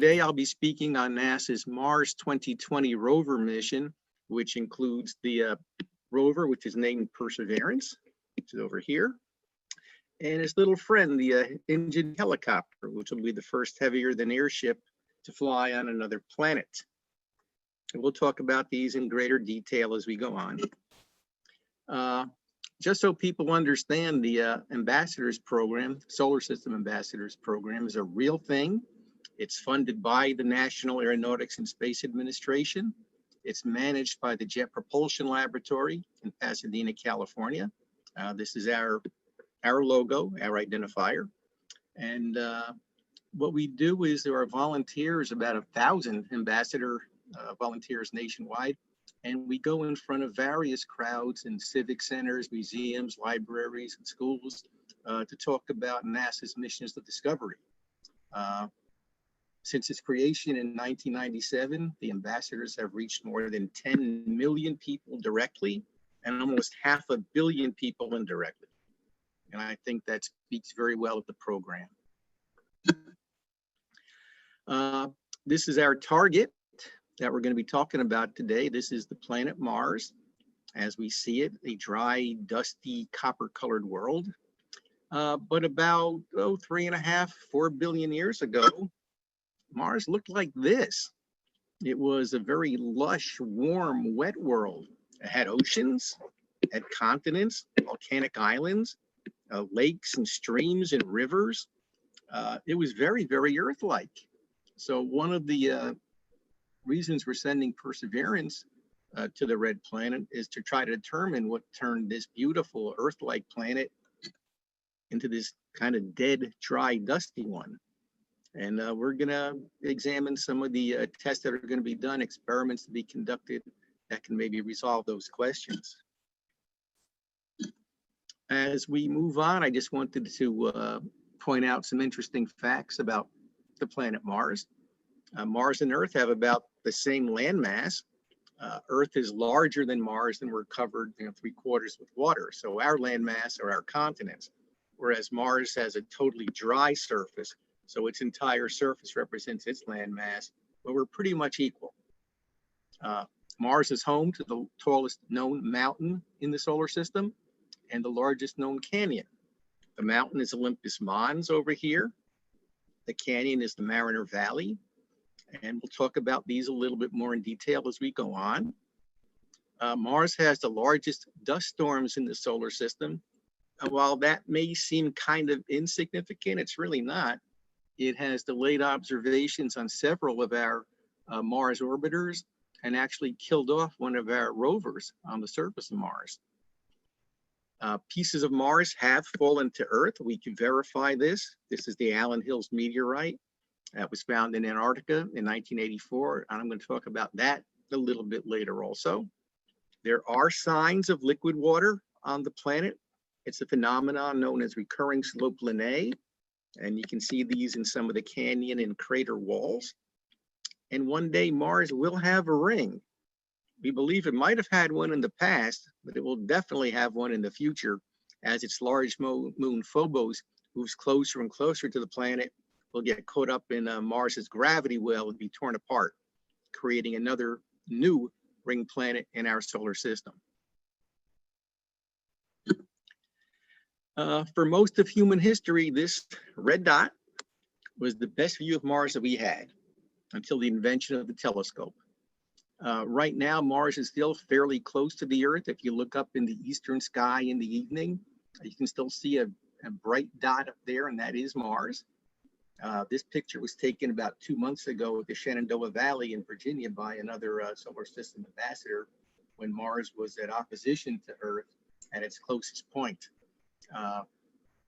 Today, I'll be speaking on NASA's Mars 2020 rover mission, which includes the rover, which is named Perseverance, which is over here, and his little friend, the INGENUITY helicopter, which will be the first heavier than airship to fly on another planet. And we'll talk about these in greater detail as we go on. Just so people understand, the Ambassadors Program, Solar System Ambassadors Program, is a real thing. It's funded by the National Aeronautics and Space Administration. It's managed by the Jet Propulsion Laboratory in Pasadena, California. This is our logo, our identifier. And what we do is there are volunteers, about 1,000 ambassador volunteers nationwide. And we go in front of various crowds in civic centers, museums, libraries, and schools to talk about NASA's missions of discovery. Since its creation in 1997, the ambassadors have reached more than 10 million people directly and almost 500 million people indirectly. And I think that speaks very well of the program. This is our target that we're going to be talking about today. This is the planet Mars, as we see it, a dry, dusty, copper-colored world. But about 3.5, 4 billion years ago, Mars looked like this. It was a very lush, warm, wet world. It had oceans, it had continents, volcanic islands, lakes and streams and rivers. It was very, very Earth-like. So one of the reasons we're sending Perseverance to the red planet is to try to determine what turned this beautiful Earth-like planet into this kind of dead, dry, dusty one. And we're gonna examine some of the tests that are gonna be done, experiments to be conducted that can maybe resolve those questions. As we move on, I just wanted to point out some interesting facts about the planet Mars. Mars and Earth have about the same landmass. Earth is larger than Mars, and we're covered 3/4 with water. So our landmass are our continents, whereas Mars has a totally dry surface. So its entire surface represents its landmass, but we're pretty much equal. Mars is home to the tallest known mountain in the solar system and the largest known canyon. The mountain is Olympus Mons over here. The canyon is the Mariner Valley. And we'll talk about these a little bit more in detail as we go on. Mars has the largest dust storms in the solar system. While that may seem kind of insignificant, it's really not. It has delayed observations on several of our Mars orbiters and actually killed off one of our rovers on the surface of Mars. Pieces of Mars have fallen to Earth. We can verify this. This is the Allen Hills meteorite that was found in Antarctica in 1984. And I'm going to talk about that a little bit later also. There are signs of liquid water on the planet. It's a phenomenon known as recurring slope Linnaeus. And you can see these in some of the canyon and crater walls. And one day Mars will have a ring. We believe it might have had one in the past, but it will definitely have one in the future as its large moon Phobos moves closer and closer to the planet. Will get caught up in Mars's gravity well and be torn apart, creating another new ring planet in our solar system. For most of human history, this red dot was the best view of Mars that we had until the invention of the telescope. Right now, Mars is still fairly close to the Earth. If you look up in the eastern sky in the evening, you can still see a bright dot up there, and that is Mars. This picture was taken about 2 months ago at the Shenandoah Valley in Virginia by another solar system ambassador when Mars was at opposition to Earth at its closest point.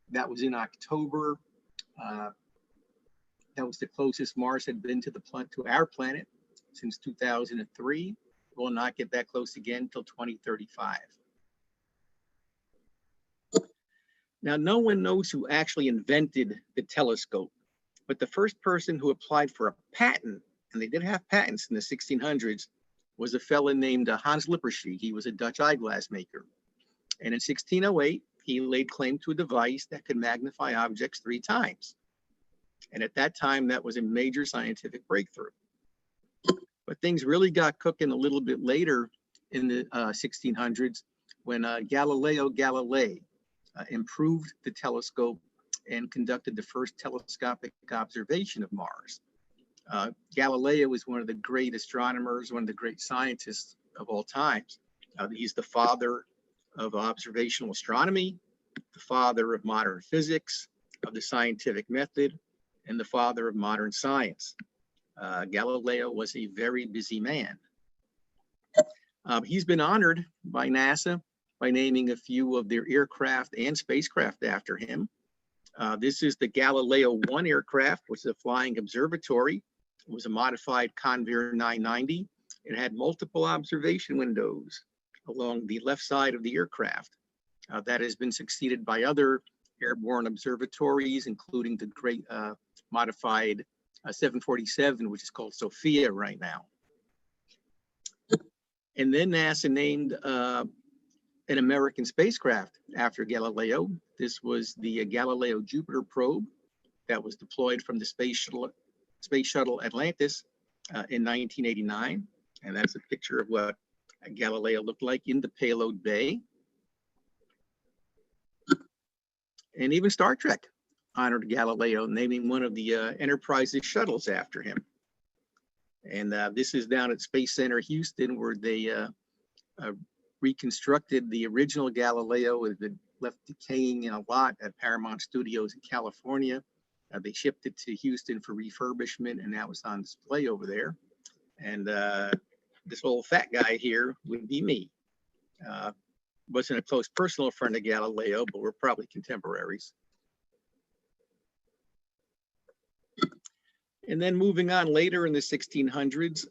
That was in October. That was the closest Mars had been to our planet since 2003. We'll not get that close again until 2035. Now, no one knows who actually invented the telescope, but the first person who applied for a patent, and they did have patents in the 1600s, was a fellow named Hans Lippershey. He was a Dutch eyeglass maker. And in 1608, he laid claim to a device that could magnify objects 3 times. And at that time, that was a major scientific breakthrough. But things really got cooking a little bit later in the 1600s when Galileo Galilei improved the telescope and conducted the first telescopic observation of Mars. Galileo was one of the great astronomers, one of the great scientists of all times. He's the father of observational astronomy, the father of modern physics, of the scientific method, and the father of modern science. Galileo was a very busy man. He's been honored by NASA by naming a few of their aircraft and spacecraft after him. This is the Galileo 1 aircraft, which is a flying observatory. It was a modified Convair 990. It had multiple observation windows along the left side of the aircraft. That has been succeeded by other airborne observatories, including the great modified 747, which is called SOFIA right now. And then NASA named an American spacecraft after Galileo. This was the Galileo Jupiter probe that was deployed from the Space Shuttle Atlantis in 1989. And that's a picture of what Galileo looked like in the payload bay. And even Star Trek honored Galileo, naming one of the Enterprise's shuttles after him. And this is down at Space Center Houston, where they reconstructed the original Galileo. It had been left decaying in a lot at Paramount Studios in California. They shipped it to Houston for refurbishment, and now it's on display over there. And this old fat guy here would be me. Wasn't a close personal friend of Galileo, but we're probably contemporaries. And then moving on later in the 1600s,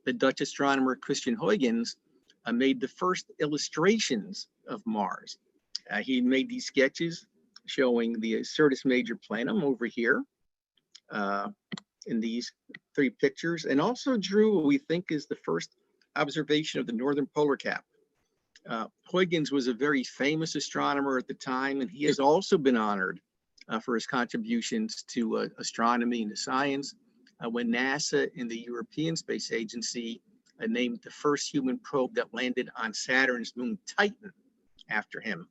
the Dutch astronomer Christian Huygens made the first illustrations of Mars. He made these sketches showing the Syrtis Major Planum over here in these three pictures, and also drew what we think is the first observation of the northern polar cap. Huygens was a very famous astronomer at the time, and he has also been honored for his contributions to astronomy and to science. When NASA and the European Space Agency named the first human probe that landed on Saturn's moon Titan after him.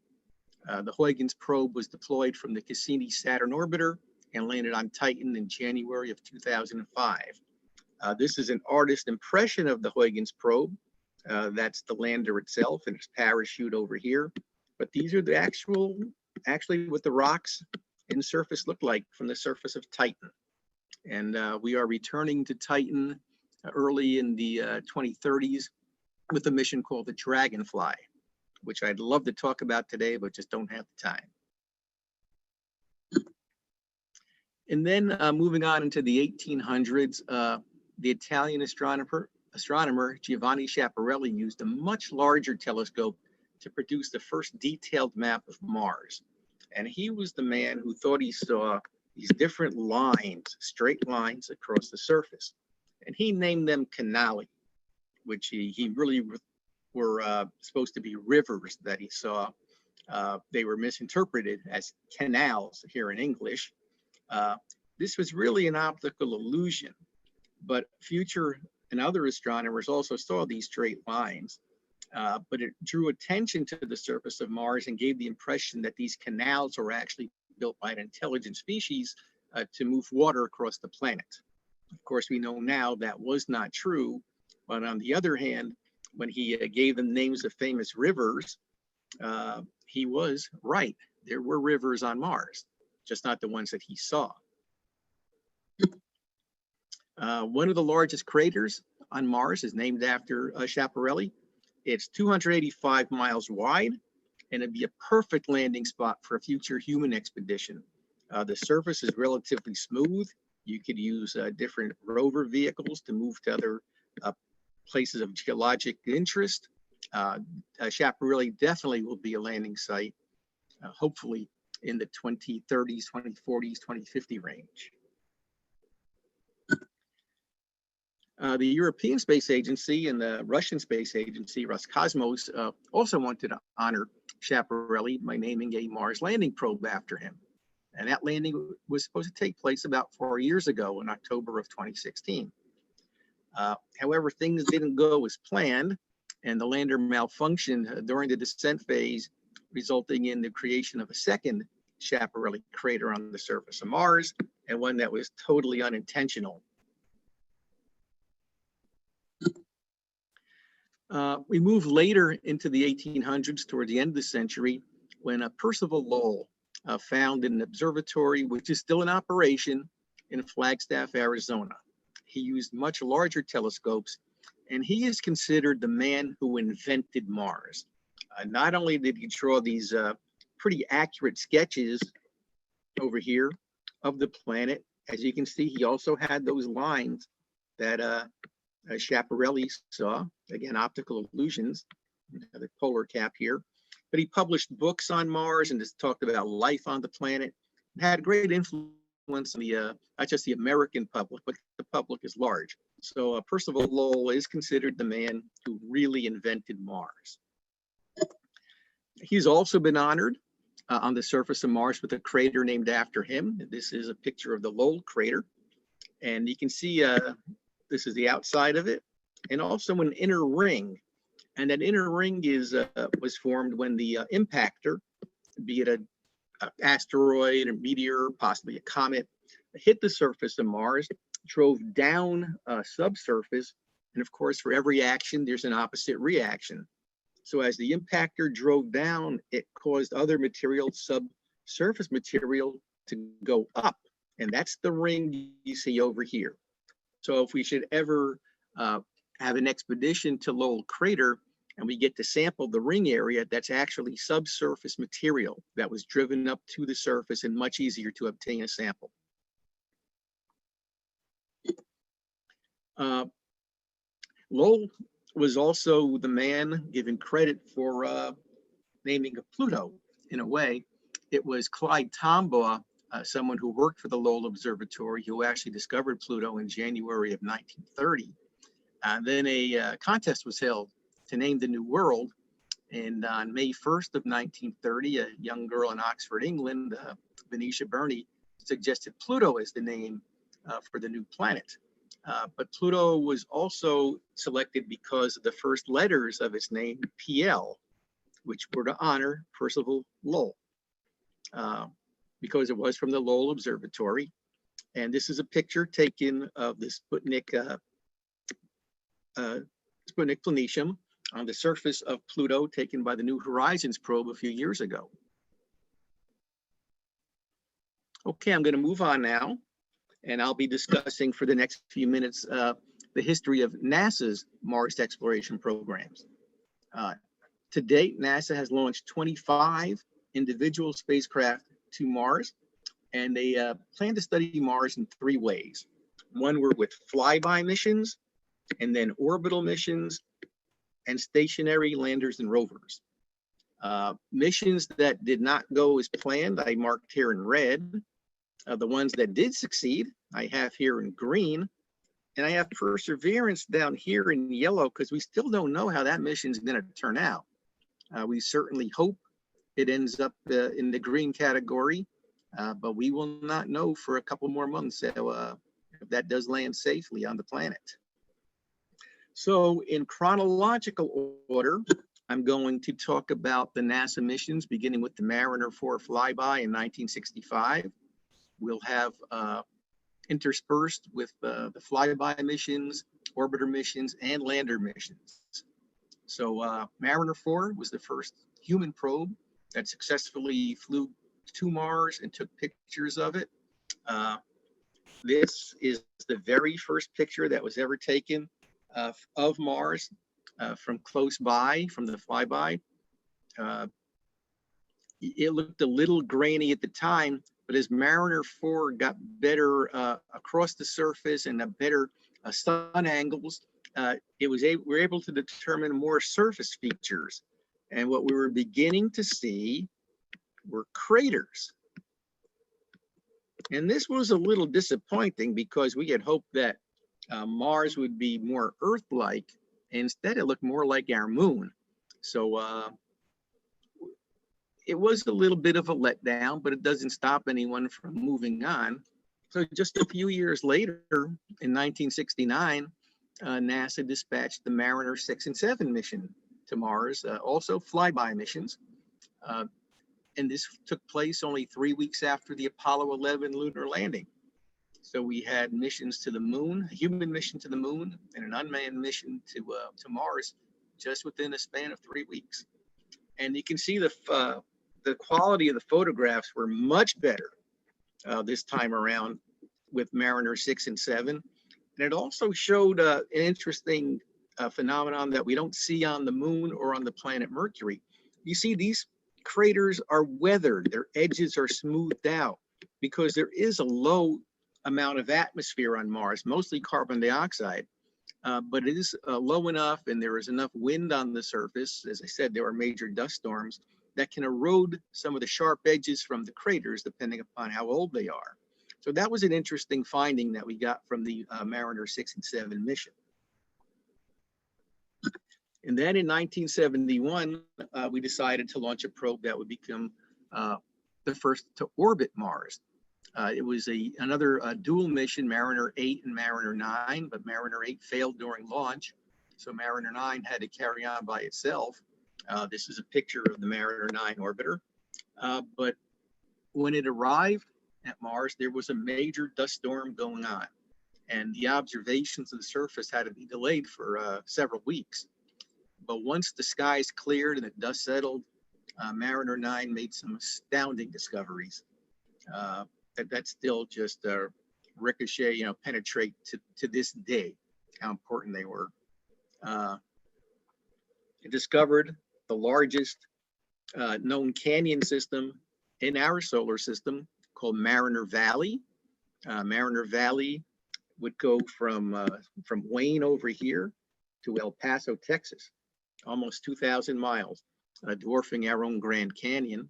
The Huygens probe was deployed from the Cassini Saturn orbiter and landed on Titan in January of 2005. This is an artist impression of the Huygens probe. That's the lander itself and its parachute over here. But these are the actually what the rocks and surface look like from the surface of Titan. And we are returning to Titan early in the 2030s with a mission called the Dragonfly, which I'd love to talk about today, but just don't have the time. And then moving on into the 1800s, the Italian astronomer Giovanni Schiaparelli used a much larger telescope to produce the first detailed map of Mars. And he was the man who thought he saw these different lines, straight lines across the surface. And he named them canali, which he really were supposed to be rivers that he saw. They were misinterpreted as canals here in English. This was really an optical illusion, but future and other astronomers also saw these straight lines. But it drew attention to the surface of Mars and gave the impression that these canals were actually built by an intelligent species to move water across the planet. Of course, we know now that was not true, but on the other hand, when he gave them names of famous rivers, he was right. There were rivers on Mars, just not the ones that he saw. One of the largest craters on Mars is named after Schiaparelli. It's 285 miles wide, and it'd be a perfect landing spot for a future human expedition. The surface is relatively smooth. You could use different rover vehicles to move to other places of geologic interest. Schiaparelli definitely will be a landing site, hopefully in the 2030s, 2040s, 2050 range. The European Space Agency and the Russian Space Agency, Roscosmos, also wanted to honor Schiaparelli by naming a Mars landing probe after him. And that landing was supposed to take place about 4 years ago in October of 2016. However, things didn't go as planned, and the lander malfunctioned during the descent phase, resulting in the creation of a second Schiaparelli crater on the surface of Mars, and one that was totally unintentional. We moved later into the 1800s toward the end of the century when Percival Lowell found an observatory which is still in operation in Flagstaff, Arizona. He used much larger telescopes, and he is considered the man who invented Mars. Not only did he draw these pretty accurate sketches over here of the planet, as you can see, he also had those lines that Schiaparelli saw, again, optical illusions, the polar cap here. But he published books on Mars and just talked about life on the planet, and had great influence on the, not just the American public, but the public as large. So Percival Lowell is considered the man who really invented Mars. He's also been honored on the surface of Mars with a crater named after him. This is a picture of the Lowell crater. And you can see this is the outside of it, and also an inner ring. And that inner ring was formed when the impactor, be it an asteroid, a meteor, possibly a comet, hit the surface of Mars, drove down subsurface. And of course, for every action, there's an opposite reaction. So as the impactor drove down, it caused other material, subsurface material, to go up. And that's the ring you see over here. So if we should ever have an expedition to Lowell crater and we get to sample the ring area, that's actually subsurface material that was driven up to the surface and much easier to obtain a sample. Lowell was also the man given credit for naming of Pluto. In a way, it was Clyde Tombaugh, someone who worked for the Lowell Observatory, who actually discovered Pluto in January of 1930. Then a contest was held to name the new world. And on May 1st of 1930, a young girl in Oxford, England, Venetia Burney, suggested Pluto as the name for the new planet. But Pluto was also selected because of the first letters of its name, PL, which were to honor Percival Lowell, because it was from the Lowell Observatory. And this is a picture taken of the Sputnik Planetium on the surface of Pluto, taken by the New Horizons probe a few years ago. Okay, I'm going to move on now, and I'll be discussing for the next few minutes the history of NASA's Mars exploration programs. To date, NASA has launched 25 individual spacecraft to Mars, and they plan to study Mars in 3 ways. One were with flyby missions, and then orbital missions, and stationary landers and rovers. Missions that did not go as planned, I marked here in red. The ones that did succeed, I have here in green. And I have Perseverance down here in yellow, because we still don't know how that mission is going to turn out. We certainly hope it ends up in the green category, but we will not know for a couple more months if that does land safely on the planet. So in chronological order, I'm going to talk about the NASA missions, beginning with the Mariner 4 flyby in 1965. We'll have interspersed with the flyby missions, orbiter missions, and lander missions. So Mariner 4 was the first human probe that successfully flew to Mars and took pictures of it. This is the very first picture that was ever taken of Mars from close by, from the flyby. It looked a little grainy at the time, but as Mariner 4 got better across the surface and a better sun angles, we were able to determine more surface features. And what we were beginning to see were craters. And this was a little disappointing because we had hoped that Mars would be more Earth-like. Instead, it looked more like our moon. So it was a little bit of a letdown, but it doesn't stop anyone from moving on. So just a few years later, in 1969, NASA dispatched the Mariner 6 and 7 mission to Mars, also flyby missions. And this took place only 3 weeks after the Apollo 11 lunar landing. So we had missions to the moon, a human mission to the moon, and an unmanned mission to Mars, just within a span of 3 weeks. And you can see the quality of the photographs were much better this time around with Mariner 6 and 7. And it also showed an interesting phenomenon that we don't see on the moon or on the planet Mercury. You see, these craters are weathered, their edges are smoothed out because there is a low amount of atmosphere on Mars, mostly carbon dioxide, but it is low enough and there is enough wind on the surface. As I said, there are major dust storms that can erode some of the sharp edges from the craters depending upon how old they are. So that was an interesting finding that we got from the Mariner 6 and 7 mission. And then in 1971, we decided to launch a probe that would become the first to orbit Mars. It was another dual mission, Mariner 8 and Mariner 9, but Mariner 8 failed during launch. So Mariner 9 had to carry on by itself. This is a picture of the Mariner 9 orbiter. But when it arrived at Mars, there was a major dust storm going on. And the observations of the surface had to be delayed for several weeks. But once the skies cleared and the dust settled, Mariner 9 made some astounding discoveries that still just ricochet, penetrate to this day, how important they were. It discovered the largest known canyon system in our solar system called Mariner Valley. Mariner Valley would go from Wayne over here to El Paso, Texas, almost 2,000 miles, dwarfing our own Grand Canyon.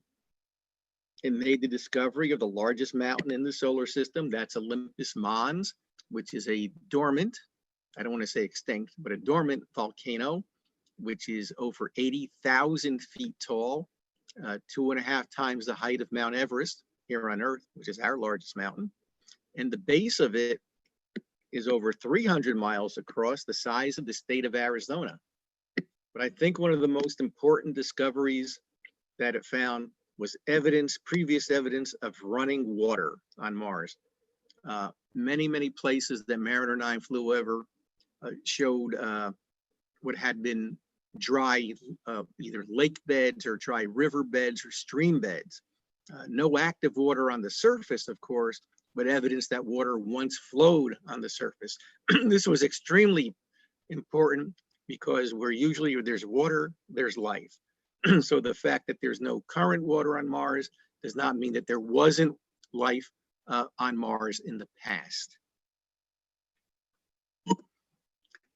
It made the discovery of the largest mountain in the solar system. That's Olympus Mons, which is a dormant, I don't want to say extinct, but a dormant volcano, which is over 80,000 feet tall, 2.5 times the height of Mount Everest here on Earth, which is our largest mountain. And the base of it is over 300 miles across, the size of the state of Arizona. But I think one of the most important discoveries that it found was previous evidence of running water on Mars. Many places that Mariner 9 flew over showed what had been dry, either lake beds or dry river beds or stream beds. No active water on the surface, of course, but evidence that water once flowed on the surface. This was extremely important because there's water, there's life. So the fact that there's no current water on Mars does not mean that there wasn't life on Mars in the past.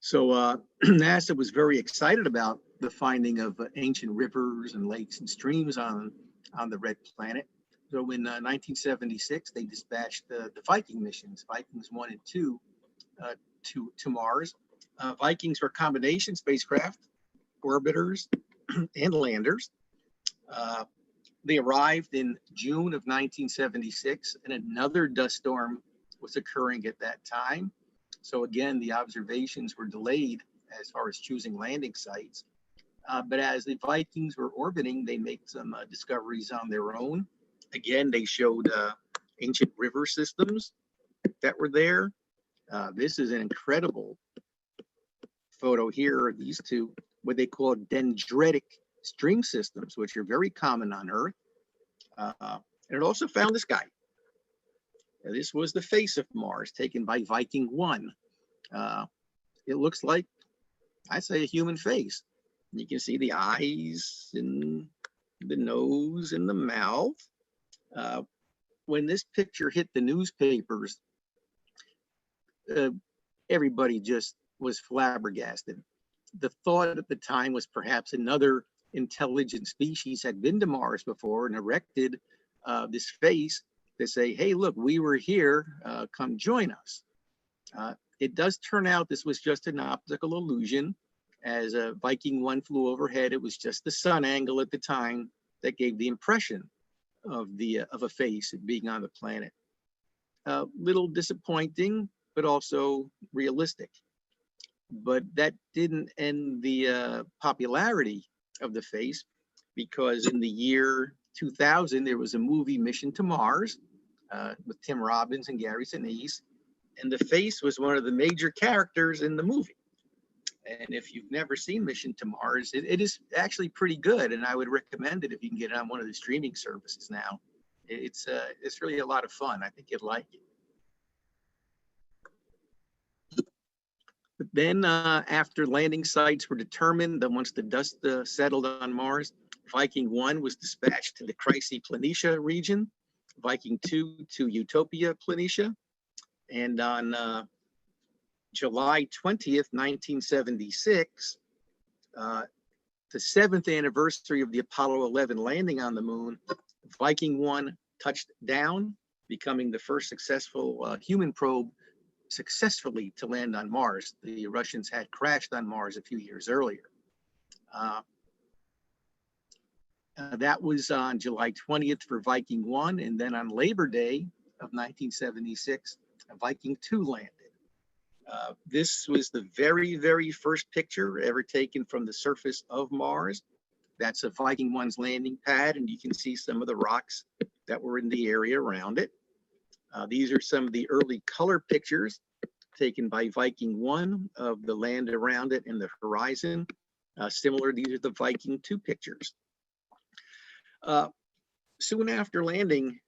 So NASA was very excited about the finding of ancient rivers and lakes and streams on the red planet. So in 1976, they dispatched the Viking missions, Vikings 1 and 2, to Mars. Vikings were combination spacecraft, orbiters, and landers. They arrived in June of 1976, and another dust storm was occurring at that time. So again, the observations were delayed as far as choosing landing sites. But as the Vikings were orbiting, they made some discoveries on their own. Again, they showed ancient river systems that were there. This is an incredible photo here of these two, what they call dendritic stream systems, which are very common on Earth. And it also found this guy. This was the face of Mars taken by Viking 1. It looks like, I say, a human face. You can see the eyes and the nose and the mouth. When this picture hit the newspapers, everybody just was flabbergasted. The thought at the time was perhaps another intelligent species had been to Mars before and erected this face to say, hey, look, we were here, come join us. It does turn out this was just an optical illusion. As Viking 1 flew overhead, it was just the sun angle at the time. that gave the impression of a face being on the planet. Little disappointing, but also realistic. But that didn't end the popularity of the face, because in the year 2000, there was a movie, Mission to Mars, with Tim Robbins and Gary Sinise, and the face was one of the major characters in the movie. And if you've never seen Mission to Mars, it is actually pretty good, and I would recommend it if you can get it on one of the streaming services now. It's really a lot of fun. I think you'd like it. But then after landing sites were determined, then once the dust settled on Mars, Viking 1 was dispatched to the Chryse Planitia region, Viking 2 to Utopia Planitia, and on July 20th, 1976, the 7th anniversary of the Apollo 11 landing on the moon, Viking 1 touched down, becoming the first successful human probe successfully to land on Mars. The Russians had crashed on Mars a few years earlier. That was on July 20th for Viking 1, and then on Labor Day of 1976, Viking 2 landed. This was the very, very first picture ever taken from the surface of Mars. That's a Viking 1's landing pad, and you can see some of the rocks that were in the area around it. These are some of the early color pictures taken by Viking 1 of the land around it and the horizon. Similar, these are the Viking 2 pictures. Soon after landing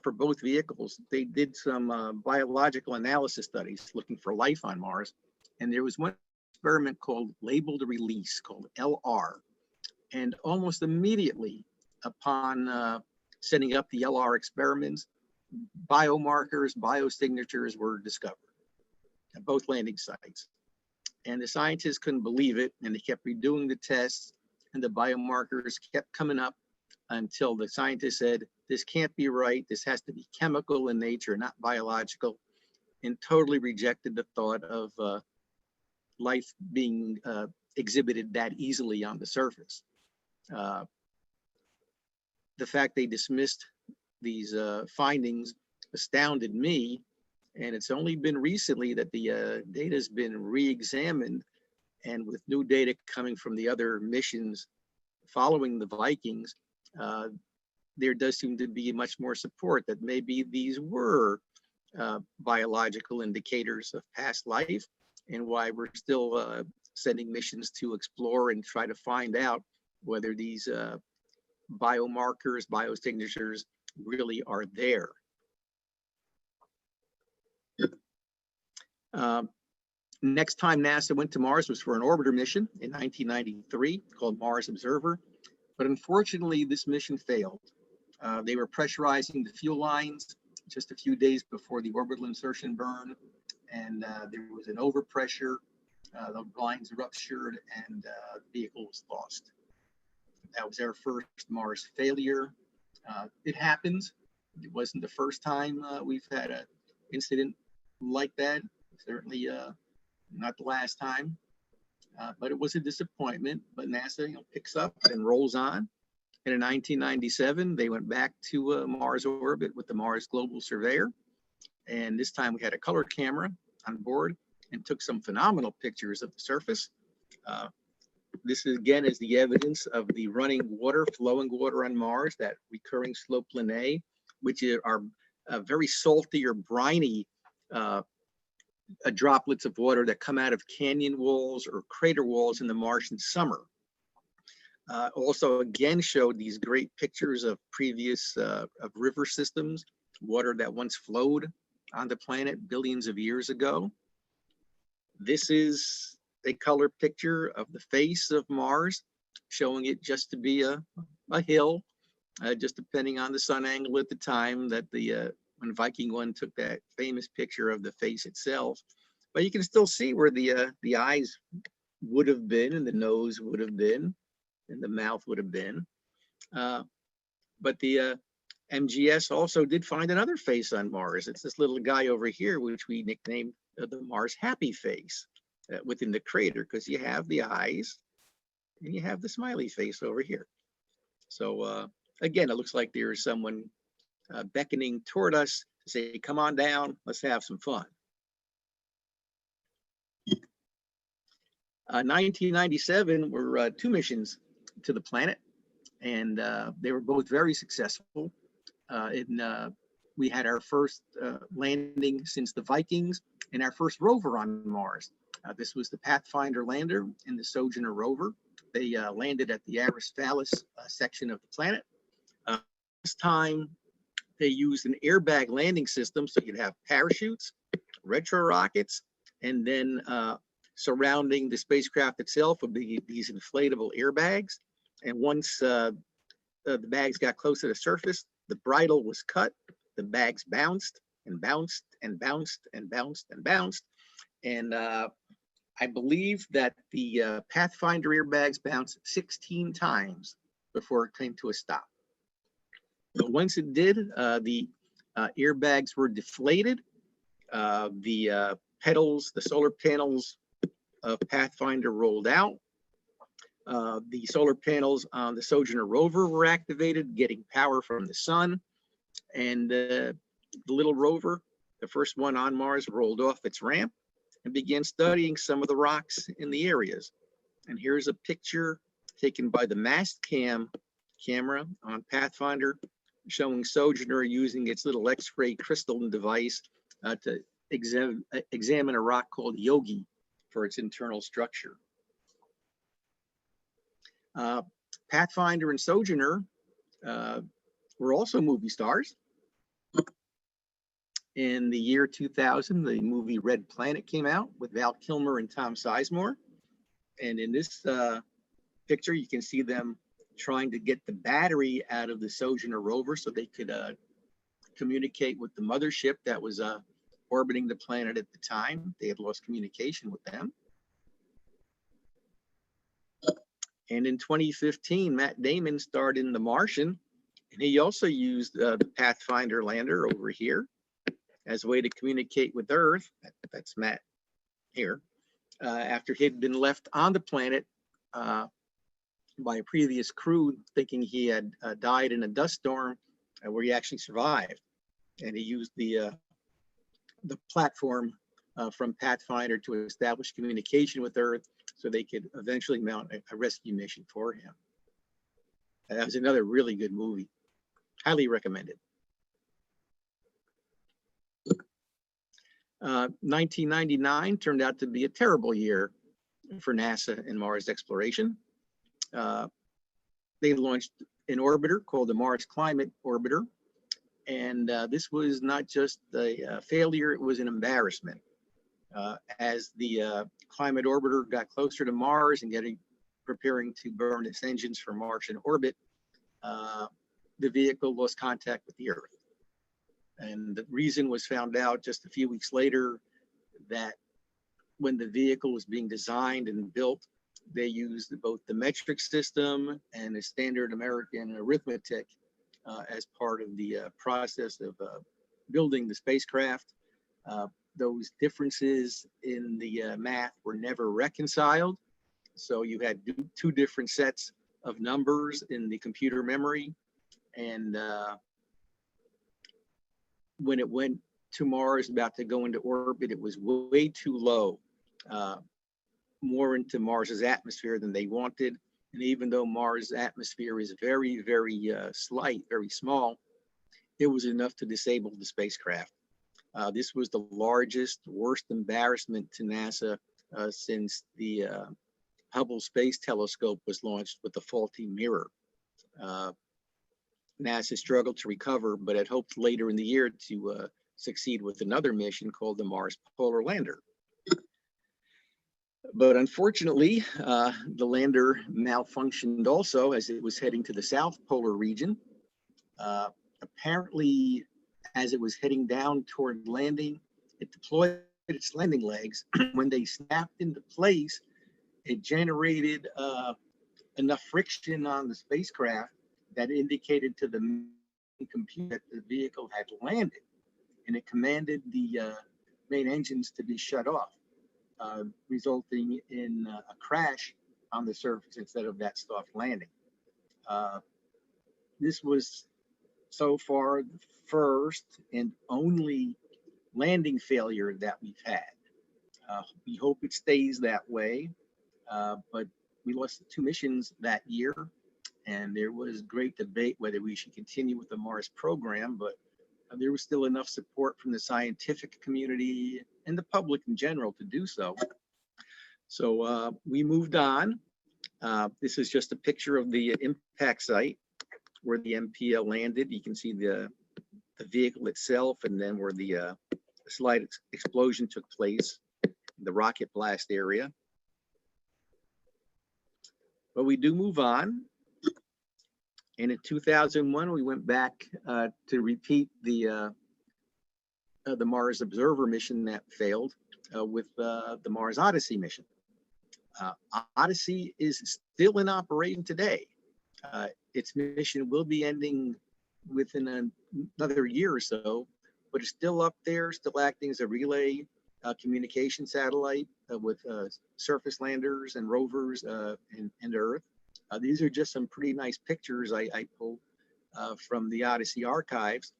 for both vehicles, they did some biological analysis studies looking for life on Mars. And there was one experiment called labeled release, called LR. And almost immediately upon setting up the LR experiments, biomarkers, biosignatures were discovered at both landing sites. And the scientists couldn't believe it, and they kept redoing the tests, and the biomarkers kept coming up until the scientists said, this can't be right, this has to be chemical in nature, not biological, and totally rejected the thought of life being exhibited that easily on the surface. The fact they dismissed these findings astounded me, and it's only been recently that the data has been re-examined, and with new data coming from the other missions following the Vikings, there does seem to be much more support that maybe these were biological indicators of past life, and why we're still sending missions to explore and try to find out whether these biomarkers, biosignatures really are there. Next time NASA went to Mars was for an orbiter mission in 1993 called Mars Observer, but unfortunately this mission failed. They were pressurizing the fuel lines just a few days before the orbital insertion burn, and there was an overpressure, the lines ruptured, and the vehicle was lost. That was our first Mars failure. It happens. It wasn't the first time we've had an incident like that. Certainly not the last time, but it was a disappointment. But NASA picks up and rolls on. And in 1997, they went back to Mars orbit with the Mars Global Surveyor. And this time we had a color camera on board and took some phenomenal pictures of the surface. This is, again, is the evidence of the running water, flowing water on Mars, that recurring slope planae, which are very salty or briny droplets of water that come out of canyon walls or crater walls in the Martian summer. Also, again, showed these great pictures of previous of river systems, water that once flowed on the planet billions of years ago. This is a color picture of the face of Mars, showing it just to be a hill, just depending on the sun angle at the time that when Viking 1 took that famous picture of the face itself. But you can still see where the eyes would have been, and the nose would have been, and the mouth would have been. But the MGS also did find another face on Mars. It's this little guy over here, which we nicknamed the Mars happy face within the crater, because you have the eyes and you have the smiley face over here. So again, it looks like there is someone beckoning toward us to say, come on down, let's have some fun. 1997 were two missions to the planet, and they were both very successful. We had our first landing since the Vikings and our first rover on Mars. This was the Pathfinder lander and the Sojourner rover. They landed at the Aris-Phalis section of the planet. This time, they used an airbag landing system, so you'd have parachutes, retro rockets, and then surrounding the spacecraft itself would be these inflatable airbags. And once the bags got close to the surface, the bridle was cut, the bags bounced and bounced and bounced and bounced and bounced. And I believe that the Pathfinder airbags bounced 16 times before it came to a stop. But once it did, the airbags were deflated. The pedals, the solar panels of Pathfinder rolled out. The solar panels on the Sojourner rover were activated, getting power from the sun. And the little rover, the first one on Mars, rolled off its ramp and began studying some of the rocks in the areas. And here's a picture taken by the mast camera on Pathfinder, showing Sojourner using its little X-ray crystal device to examine a rock called Yogi for its internal structure. Pathfinder and Sojourner were also movie stars. In the year 2000, the movie Red Planet came out with Val Kilmer and Tom Sizemore. And in this picture, you can see them trying to get the battery out of the Sojourner rover so they could communicate with the mothership that was orbiting the planet at the time. They had lost communication with them. And in 2015, Matt Damon starred in The Martian, and he also used the Pathfinder lander over here as a way to communicate with Earth. That's Matt here. After he'd been left on the planet by a previous crew, thinking he had died in a dust storm, where he actually survived. And he used the platform from Pathfinder to establish communication with Earth so they could eventually mount a rescue mission for him. That was another really good movie. Highly recommended. 1999 turned out to be a terrible year for NASA and Mars exploration. They launched an orbiter called the Mars Climate Orbiter. And this was not just a failure, it was an embarrassment. As the Climate Orbiter got closer to Mars and preparing to burn its engines for Martian orbit, the vehicle lost contact with the Earth. And the reason was found out just a few weeks later, that when the vehicle was being designed and built, they used both the metric system and the standard American arithmetic as part of the process of building the spacecraft. Those differences in the math were never reconciled. So you had two different sets of numbers in the computer memory. And when it went to Mars, about to go into orbit, it was way too low, more into Mars's atmosphere than they wanted. And even though Mars' atmosphere is very, very slight, very small, it was enough to disable the spacecraft. This was the largest, worst embarrassment to NASA since the Hubble Space Telescope was launched with a faulty mirror. NASA struggled to recover, but had hoped later in the year to succeed with another mission called the Mars Polar Lander. But unfortunately, the lander malfunctioned also as it was heading to the South Polar region. Apparently, as it was heading down toward landing, it deployed its landing legs. When they snapped into place, it generated enough friction on the spacecraft that indicated to the computer that the vehicle had landed, and it commanded the main engines to be shut off, resulting in a crash on the surface instead of that soft landing. This was so far the first and only landing failure that we've had. We hope it stays that way, but we lost 2 missions that year, and there was great debate whether we should continue with the Mars program, but there was still enough support from the scientific community and the public in general to do so. So we moved on. This is just a picture of the impact site where the MPL landed. You can see the vehicle itself, and then where the slight explosion took place, the rocket blast area. But we do move on. And in 2001, we went back to repeat the Mars Observer mission that failed with the Mars Odyssey mission. Odyssey is still in operation today. Its mission will be ending within another year or so, but it's still up there, still acting as a relay communication satellite with surface landers and rovers and Earth. These are just some pretty nice pictures I pulled from the Odyssey archives.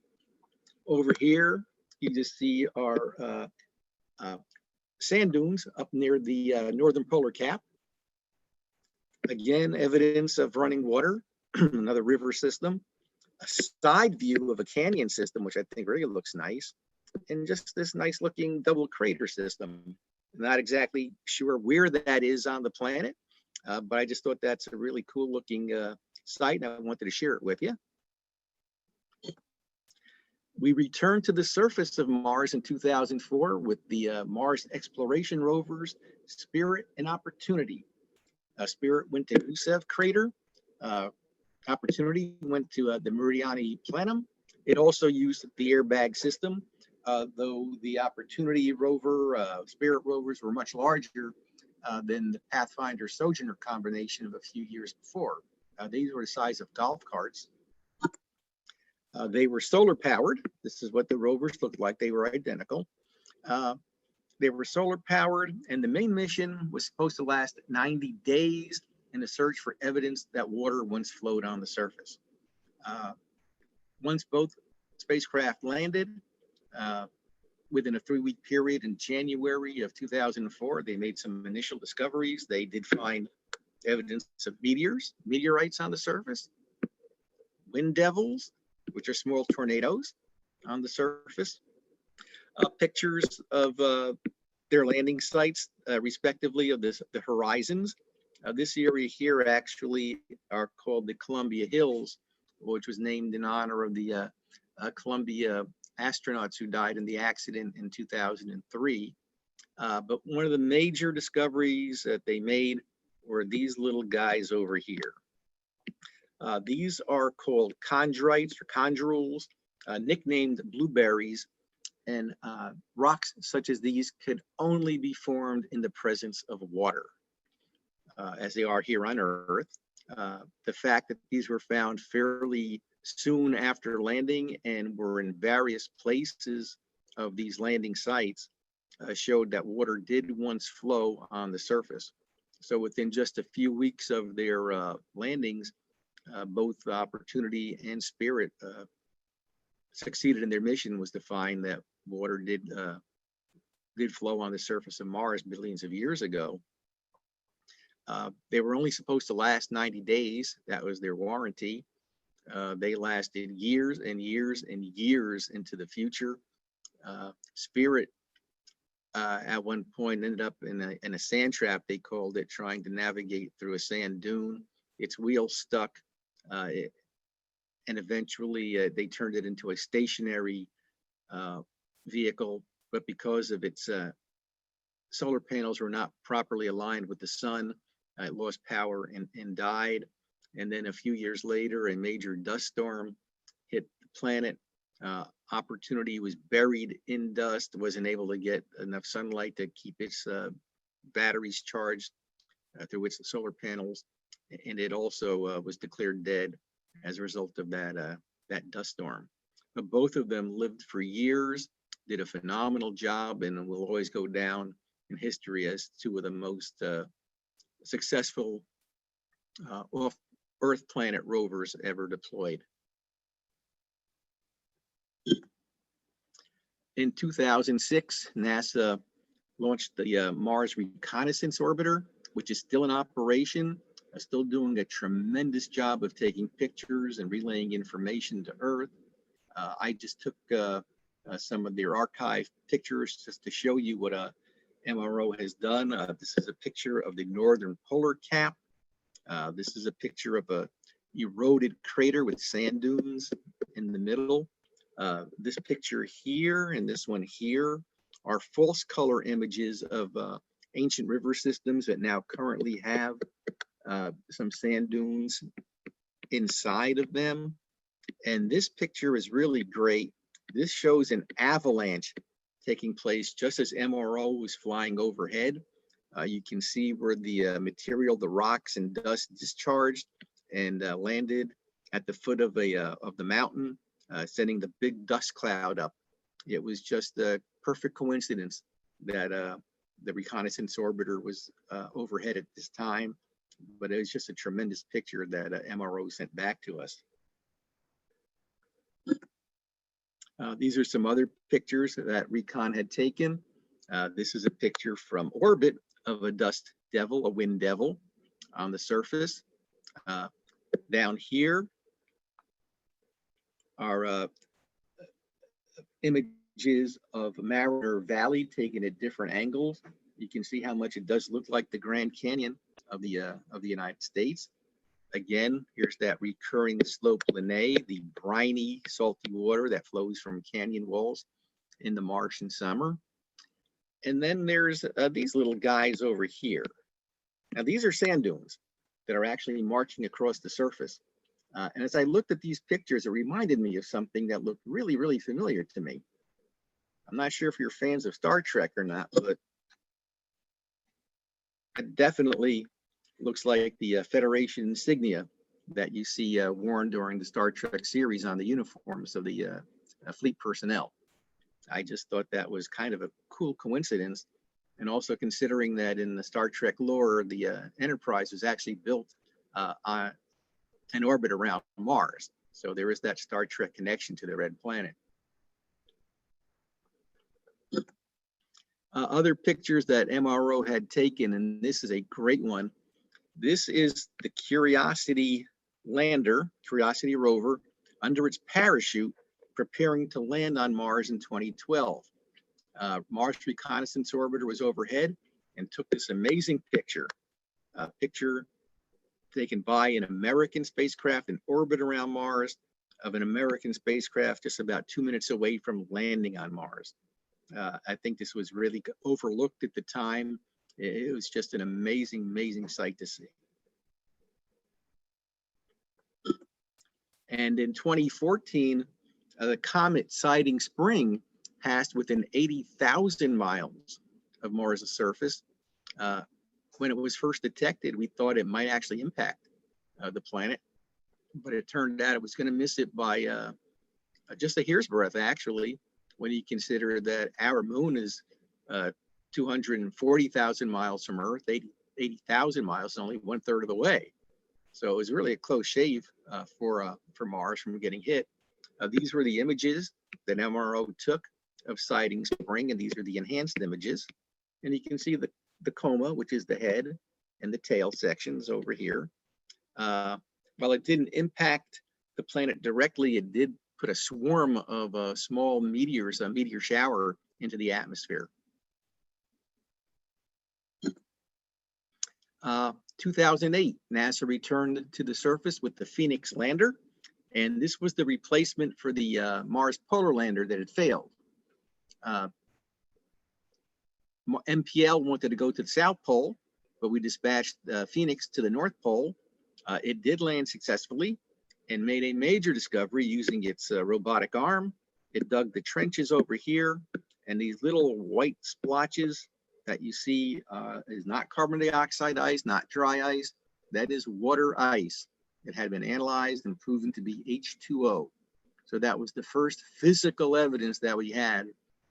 Over here, you just see our sand dunes up near the northern polar cap. Again, evidence of running water, another river system. A side view of a canyon system, which I think really looks nice. And just this nice looking double crater system. Not exactly sure where that is on the planet, but I just thought that's a really cool looking site, and I wanted to share it with you. We returned to the surface of Mars in 2004 with the Mars exploration rovers Spirit and Opportunity. Spirit went to Gusev crater. Opportunity went to the Meridiani Planum. It also used the airbag system, though the Opportunity rover, Spirit rovers were much larger than the Pathfinder Sojourner combination of a few years before. These were the size of golf carts. They were solar powered. This is what the rovers looked like. They were identical. They were solar powered, and the main mission was supposed to last 90 days in a search for evidence that water once flowed on the surface. Once both spacecraft landed, within a 3-week period in January of 2004, they made some initial discoveries. They did find evidence of meteorites on the surface, wind devils, which are small tornadoes on the surface, pictures of their landing sites, respectively, of the horizons. This area here actually are called the Columbia Hills, which was named in honor of the Columbia astronauts who died in the accident in 2003. But one of the major discoveries that they made were these little guys over here. These are called chondrites or chondrules, nicknamed blueberries, and rocks such as these could only be formed in the presence of water, as they are here on Earth. The fact that these were found fairly soon after landing and were in various places of these landing sites showed that water did once flow on the surface. So within just a few weeks of their landings, both Opportunity and Spirit succeeded in their mission, was to find that water did flow on the surface of Mars billions of years ago. They were only supposed to last 90 days. That was their warranty. They lasted years and years and years into the future. Spirit at one point ended up in a sand trap, they called it, trying to navigate through a sand dune. Its wheel stuck, and eventually they turned it into a stationary vehicle, but because of its solar panels were not properly aligned with the sun, it lost power and died. And then a few years later, a major dust storm hit the planet. Opportunity was buried in dust, wasn't able to get enough sunlight to keep its batteries charged through its solar panels, and it also was declared dead as a result of that dust storm. But both of them lived for years, did a phenomenal job, and will always go down in history as two of the most successful Earth planet rovers ever deployed. In 2006, NASA launched the Mars Reconnaissance Orbiter, which is still in operation, still doing a tremendous job of taking pictures and relaying information to Earth. I just took some of their archive pictures just to show you what MRO has done. This is a picture of the northern polar cap. This is a picture of a eroded crater with sand dunes in the middle. This picture here and this one here are false color images of ancient river systems that now currently have some sand dunes inside of them. And this picture is really great. This shows an avalanche taking place just as MRO was flying overhead. You can see where the material, the rocks and dust discharged and landed at the foot of the mountain, sending the big dust cloud up. It was just a perfect coincidence that the reconnaissance orbiter was overhead at this time, but it was just a tremendous picture that MRO sent back to us. These are some other pictures that Recon had taken. This is a picture from orbit of a dust devil, a wind devil on the surface. Down here are images of Mariner Valley taken at different angles. You can see how much it does look like the Grand Canyon of the United States. Again, here's that recurring slope Lanai, the briny, salty water that flows from canyon walls in the marsh in summer. And then there's these little guys over here. Now, these are sand dunes that are actually marching across the surface. And as I looked at these pictures, it reminded me of something that looked really, really familiar to me. I'm not sure if you're fans of Star Trek or not, but it definitely looks like the Federation insignia that you see worn during the Star Trek series on the uniforms of the fleet personnel. I just thought that was kind of a cool coincidence. And also considering that in the Star Trek lore, the Enterprise was actually built on an orbit around Mars. So there is that Star Trek connection to the Red Planet. Other pictures that MRO had taken, and this is a great one. This is the Curiosity lander, Curiosity rover, under its parachute, preparing to land on Mars in 2012. Mars Reconnaissance Orbiter was overhead and took this amazing picture, a picture taken by an American spacecraft in orbit around Mars of an American spacecraft just about 2 minutes away from landing on Mars. I think this was really overlooked at the time. It was just an amazing, amazing sight to see. And in 2014, the comet Siding Spring passed within 80,000 miles of Mars' surface. When it was first detected, we thought it might actually impact the planet, but it turned out it was going to miss it by just a hair's breadth, actually, when you consider that our moon is 240,000 miles from Earth, 80,000 miles, only 1/3 of the way. So it was really a close shave for Mars from getting hit. These were the images that MRO took of Siding Spring, and these are the enhanced images. And you can see the coma, which is the head, and the tail sections over here. While it didn't impact the planet directly, it did put a swarm of small meteors, a meteor shower, into the atmosphere. 2008, NASA returned to the surface with the Phoenix lander, and this was the replacement for the Mars Polar Lander that had failed. MPL wanted to go to the South Pole, but we dispatched Phoenix to the North Pole. It did land successfully and made a major discovery using its robotic arm. It dug the trenches over here, and these little white splotches that you see is not carbon dioxide ice, not dry ice. That is water ice. It had been analyzed and proven to be H2O. So that was the first physical evidence that we had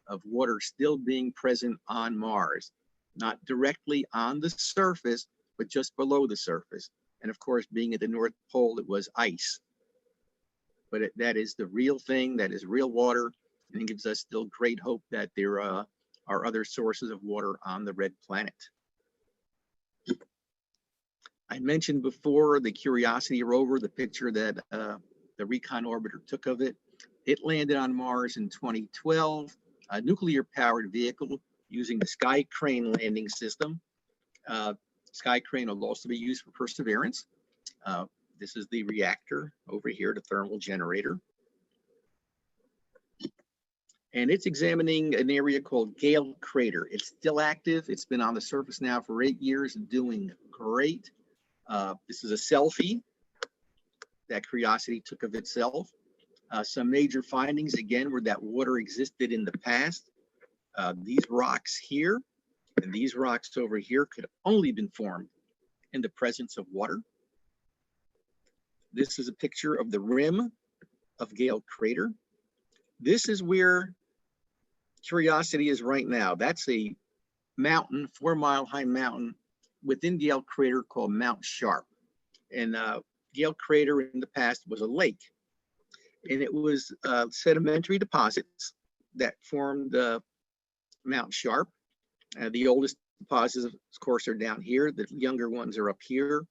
of water still being present on Mars, not directly on the surface, but just below the surface. And of course, being at the North Pole, it was ice. But that is the real thing, that is real water, and it gives us still great hope that there are other sources of water on the red planet. I mentioned before the Curiosity rover, the picture that the Recon orbiter took of it. It landed on Mars in 2012, a nuclear-powered vehicle using the Sky Crane landing system. Sky Crane will also be used for Perseverance. This is the reactor over here, the thermal generator. And it's examining an area called Gale Crater. It's still active. It's been on the surface now for 8 years, doing great. This is a selfie that Curiosity took of itself. Some major findings, again, were that water existed in the past. These rocks here and these rocks over here could only have been formed in the presence of water. This is a picture of the rim of Gale Crater. This is where Curiosity is right now. That's a mountain, 4-mile-high mountain within Gale Crater called Mount Sharp. And Gale Crater in the past was a lake. And it was sedimentary deposits that formed Mount Sharp. The oldest deposits, of course, are down here. The younger ones are up here.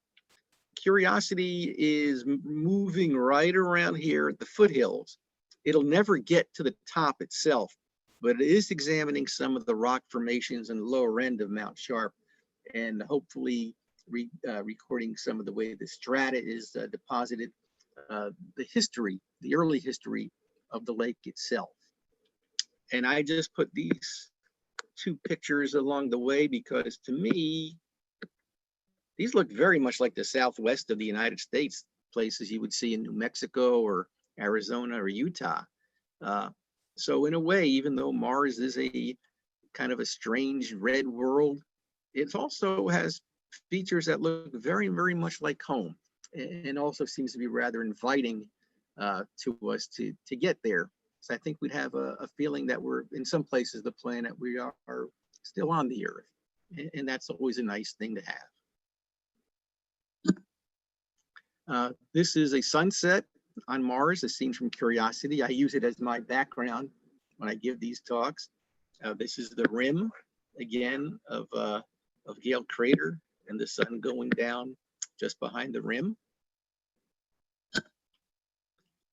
Curiosity is moving right around here at the foothills. It'll never get to the top itself, but it is examining some of the rock formations in the lower end of Mount Sharp, and hopefully recording some of the way the strata is deposited, the history, the early history of the lake itself. And I just put these two pictures along the way because, to me, these look very much like the southwest of the United States, places you would see in New Mexico or Arizona or Utah. So in a way, even though Mars is a kind of a strange red world, it also has features that look very, very much like home, and also seems to be rather inviting to us to get there. So I think we'd have a feeling that we're, in some places of the planet, we are still on the Earth, and that's always a nice thing to have. This is a sunset on Mars, a scene from Curiosity. I use it as my background when I give these talks. This is the rim, again, of Gale Crater, and the sun going down just behind the rim.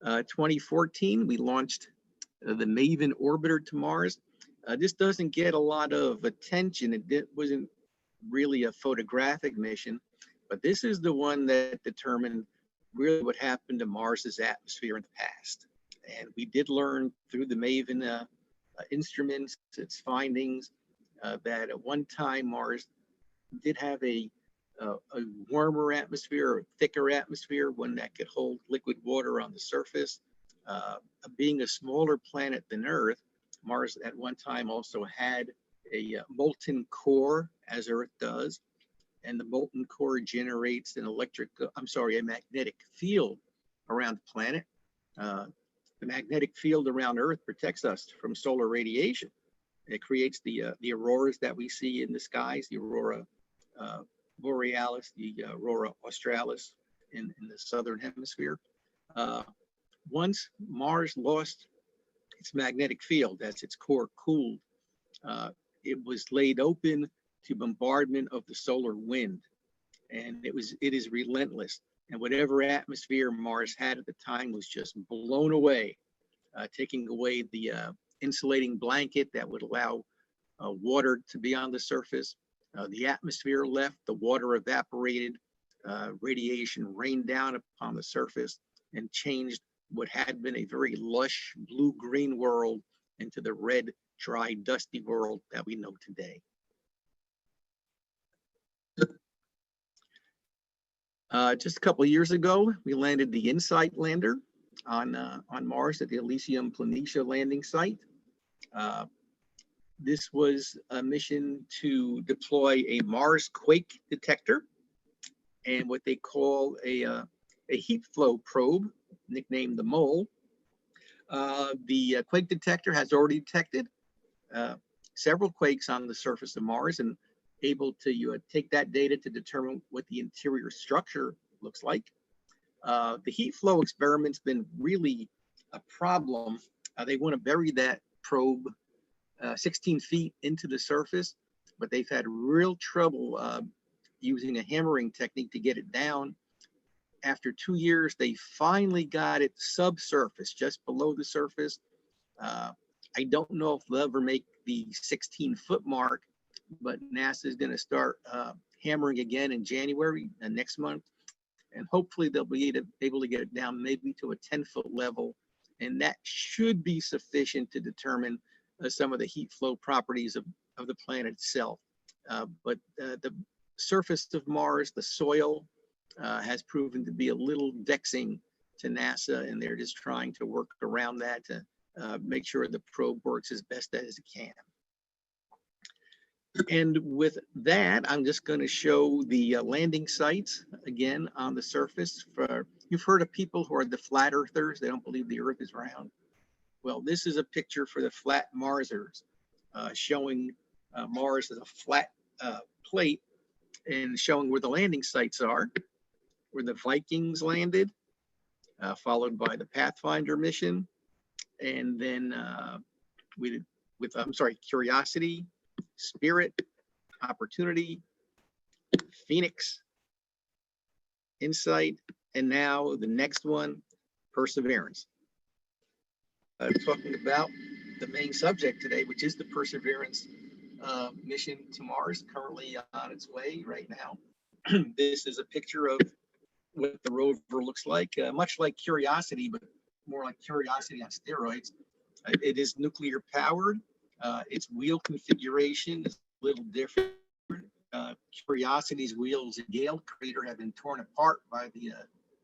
2014, we launched the MAVEN orbiter to Mars. This doesn't get a lot of attention. It wasn't really a photographic mission, but this is the one that determined really what happened to Mars's atmosphere in the past. And we did learn through the MAVEN instruments, its findings, that at one time Mars did have a warmer atmosphere, or thicker atmosphere, one that could hold liquid water on the surface. Being a smaller planet than Earth, Mars at one time also had a molten core, as Earth does, and the molten core generates a magnetic field around the planet. The magnetic field around Earth protects us from solar radiation. It creates the auroras that we see in the skies, the aurora borealis, the aurora australis in the southern hemisphere. Once Mars lost its magnetic field, as its core cooled, it was laid open to bombardment of the solar wind, and it is relentless. And whatever atmosphere Mars had at the time was just blown away, taking away the insulating blanket that would allow water to be on the surface. The atmosphere left, the water evaporated, radiation rained down upon the surface and changed what had been a very lush blue-green world into the red, dry, dusty world that we know today. Just a couple of years ago, we landed the InSight lander on Mars at the Elysium Planitia landing site. This was a mission to deploy a Mars quake detector and what they call a heat flow probe, nicknamed the Mole. The quake detector has already detected several quakes on the surface of Mars and able to take that data to determine what the interior structure looks like. The heat flow experiment's been really a problem. They want to bury that probe 16 feet into the surface, but they've had real trouble using a hammering technique to get it down. After 2 years, they finally got it subsurface, just below the surface. I don't know if they'll ever make the 16-foot mark, but NASA is going to start hammering again in January next month. And hopefully they'll be able to get it down maybe to a 10-foot level. And that should be sufficient to determine some of the heat flow properties of the planet itself. But the surface of Mars, the soil, has proven to be a little vexing to NASA, and they're just trying to work around that to make sure the probe works as best as it can. And with that, I'm just going to show the landing sites again on the surface. You've heard of people who are the flat earthers. They don't believe the Earth is round. Well, this is a picture for the flat Marsers, showing Mars as a flat plate and showing where the landing sites are, where the Vikings landed, followed by the Pathfinder mission, and then Curiosity, Spirit, Opportunity, Phoenix, Insight, and now the next one, Perseverance. Talking about the main subject today, which is the Perseverance mission to Mars, currently on its way right now. This is a picture of what the rover looks like, much like Curiosity, but more like Curiosity on steroids. It is nuclear powered. Its wheel configuration is a little different. Curiosity's wheels in Gale crater have been torn apart by the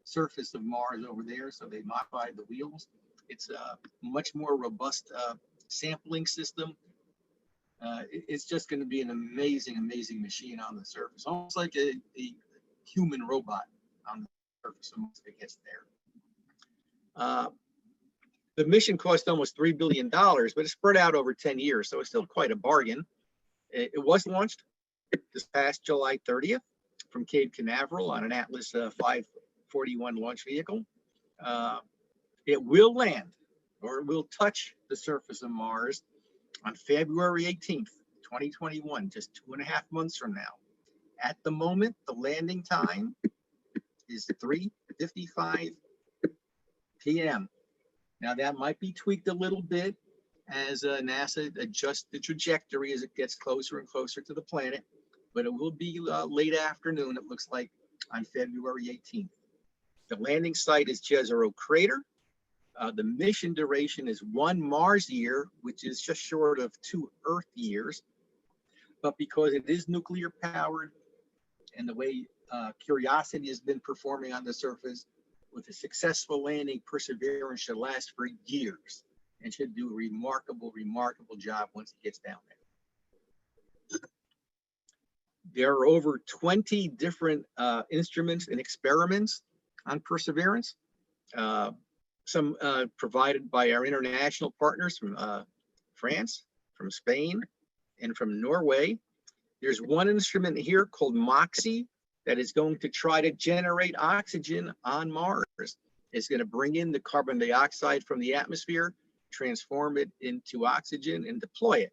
surface of Mars over there, so they modified the wheels. It's a much more robust sampling system. It's just going to be an amazing, amazing machine on the surface, almost like a human robot on the surface once it gets there. The mission cost almost $3 billion, but it's spread out over 10 years, so it's still quite a bargain. It was launched this past July 30th from Cape Canaveral on an Atlas 541 launch vehicle. It will land, or it will touch the surface of Mars on February 18th, 2021, just 2.5 months from now. At the moment, the landing time is 3:55 p.m. Now that might be tweaked a little bit as NASA adjusts the trajectory as it gets closer and closer to the planet, but it will be late afternoon, it looks like, on February 18th. The landing site is Jezero Crater. The mission duration is 1 Mars year, which is just short of 2 Earth years. But because it is nuclear powered and the way Curiosity has been performing on the surface, with a successful landing, Perseverance should last for years and should do a remarkable, remarkable job once it gets down there. There are over 20 different instruments and experiments on Perseverance. Some provided by our international partners from France, from Spain, and from Norway. There's one instrument here called MOXIE that is going to try to generate oxygen on Mars. It's going to bring in the carbon dioxide from the atmosphere, transform it into oxygen, and deploy it.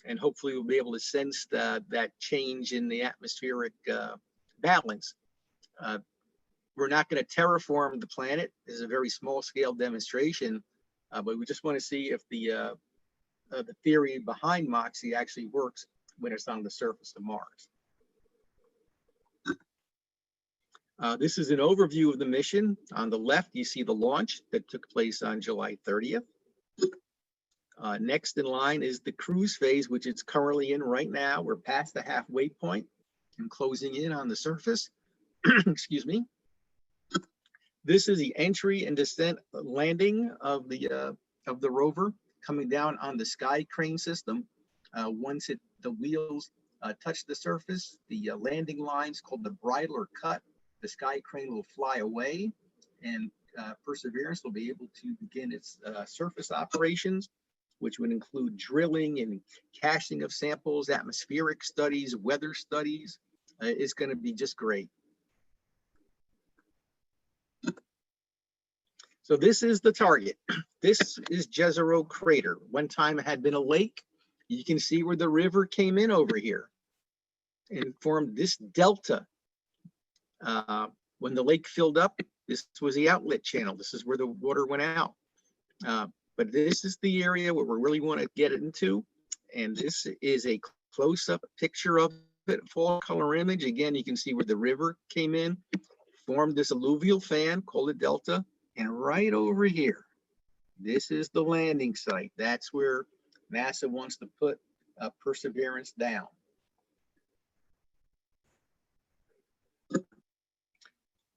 And hopefully we'll be able to sense that change in the atmospheric balance. We're not going to terraform the planet. This is a very small scale demonstration, but we just want to see if the theory behind MOXIE actually works when it's on the surface of Mars. This is an overview of the mission. On the left, you see the launch that took place on July 30th. Next in line is the cruise phase, which it's currently in right now. We're past the halfway point and closing in on the surface. Excuse me. This is the entry and descent landing of the rover coming down on the sky crane system. Once the wheels touch the surface, the landing lines called the bridle are cut. The sky crane will fly away, and Perseverance will be able to begin its surface operations, which would include drilling and caching of samples, atmospheric studies, weather studies. It's going to be just great. So this is the target. This is Jezero Crater. One time it had been a lake. You can see where the river came in over here and formed this delta. When the lake filled up, this was the outlet channel. This is where the water went out. But this is the area where we really want to get into. And this is a close-up picture of it, full color image. Again, you can see where the river came in, formed this alluvial fan called a delta. And right over here, this is the landing site. That's where NASA wants to put Perseverance down.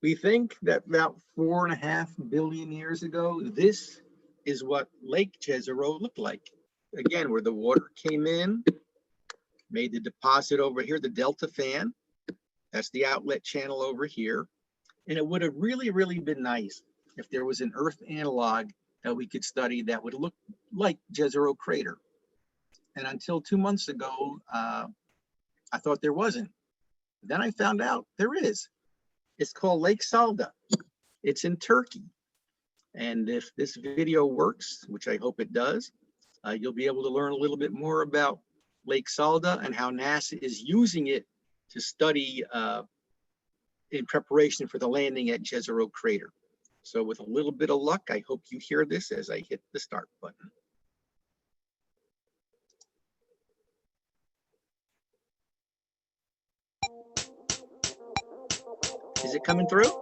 We think that about 4.5 billion years ago, this is what Lake Jezero looked like. Again, where the water came in, made the deposit over here, the delta fan. That's the outlet channel over here. And it would have really, really been nice if there was an Earth analog that we could study that would look like Jezero Crater. And until 2 months ago, I thought there wasn't. Then I found out there is. It's called Lake Salda. It's in Turkey. And if this video works, which I hope it does, you'll be able to learn a little bit more about Lake Salda and how NASA is using it to study in preparation for the landing at Jezero Crater. So with a little bit of luck, I hope you hear this as I hit the start button. Is it coming through?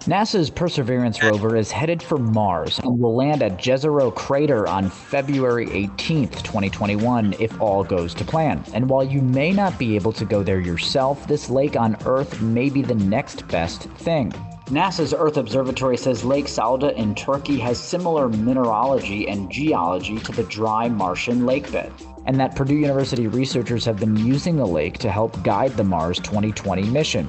NASA's Perseverance rover is headed for Mars and will land at Jezero Crater on February 18th, 2021, if all goes to plan. And while you may not be able to go there yourself, this lake on Earth may be the next best thing. NASA's Earth Observatory says Lake Salda in Turkey has similar mineralogy and geology to the dry Martian lakebed, and that Purdue University researchers have been using the lake to help guide the Mars 2020 mission.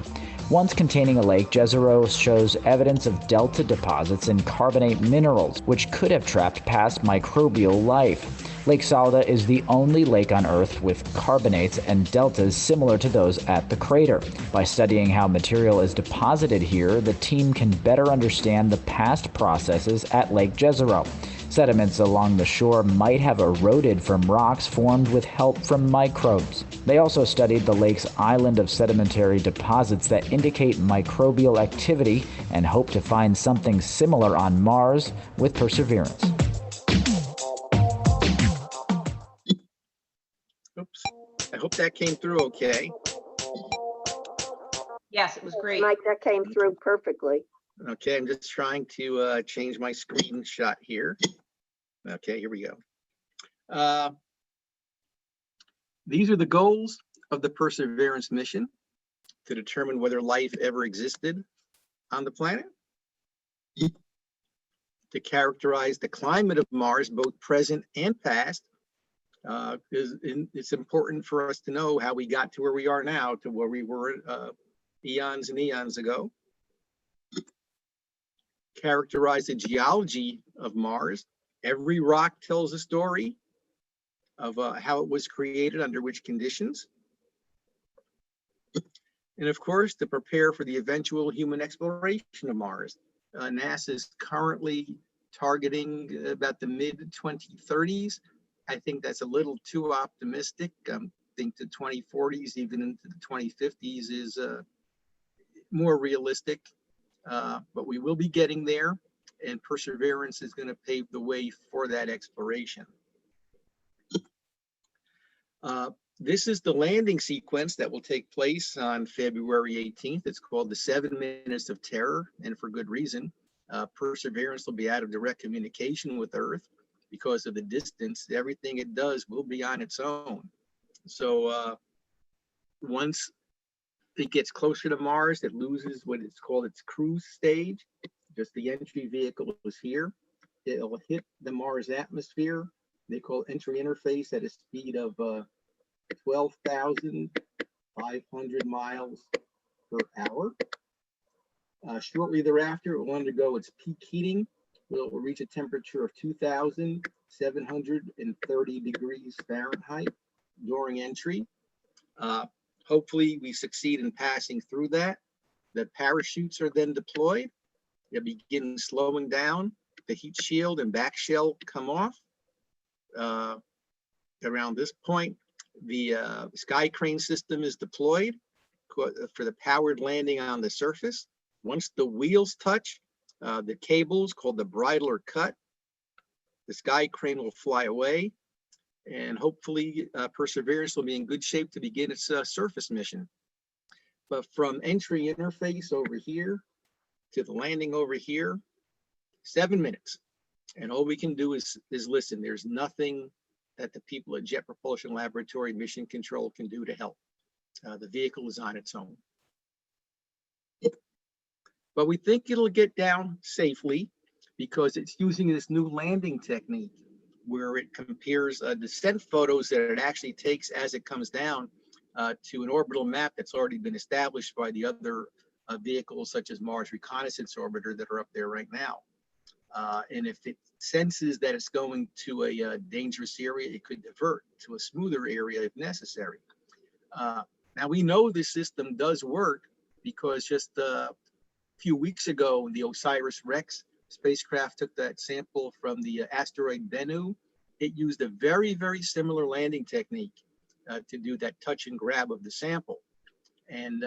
Once containing a lake, Jezero shows evidence of delta deposits in carbonate minerals, which could have trapped past microbial life. Lake Salda is the only lake on Earth with carbonates and deltas similar to those at the crater. By studying how material is deposited here, the team can better understand the past processes at Lake Jezero. Sediments along the shore might have eroded from rocks formed with help from microbes. They also studied the lake's island of sedimentary deposits that indicate microbial activity and hope to find something similar on Mars with Perseverance. Oops. I hope that came through okay. Yes, it was great. Mike, that came through perfectly. Okay, I'm just trying to change my screenshot here. Okay, here we go. These are the goals of the Perseverance mission: to determine whether life ever existed on the planet, to characterize the climate of Mars, both present and past. It's important for us to know how we got to where we are now, to where we were eons and eons ago. Characterize the geology of Mars. Every rock tells a story of how it was created, under which conditions. And of course, to prepare for the eventual human exploration of Mars. NASA is currently targeting about the mid-2030s. I think that's a little too optimistic. I think the 2040s, even into the 2050s, is more realistic. But we will be getting there, and Perseverance is going to pave the way for that exploration. This is the landing sequence that will take place on February 18th. It's called the 7 Minutes of Terror, and for good reason. Perseverance will be out of direct communication with Earth because of the distance. Everything it does will be on its own. So once it gets closer to Mars, it loses what it's called its cruise stage. Just the entry vehicle is here. It'll hit the Mars atmosphere. They call entry interface at a speed of 12,500 miles per hour. Shortly thereafter, it will undergo its peak heating. It will reach a temperature of 2,730 degrees Fahrenheit during entry. Hopefully we succeed in passing through that. The parachutes are then deployed. It begins slowing down. The heat shield and back shell come off. Around this point, the sky crane system is deployed for the powered landing on the surface. Once the wheels touch, the cables called the bridle are cut. The sky crane will fly away, and hopefully Perseverance will be in good shape to begin its surface mission. But from entry interface over here to the landing over here, 7 minutes. And all we can do is listen. There's nothing that the people at Jet Propulsion Laboratory Mission Control can do to help. The vehicle is on its own. But we think it'll get down safely because it's using this new landing technique where it compares descent photos that it actually takes as it comes down to an orbital map that's already been established by the other vehicles such as Mars Reconnaissance Orbiter that are up there right now. And if it senses that it's going to a dangerous area, it could divert to a smoother area if necessary. Now we know this system does work because just a few weeks ago, the OSIRIS-REx spacecraft took that sample from the asteroid Bennu. It used a very, very similar landing technique to do that touch and grab of the sample. And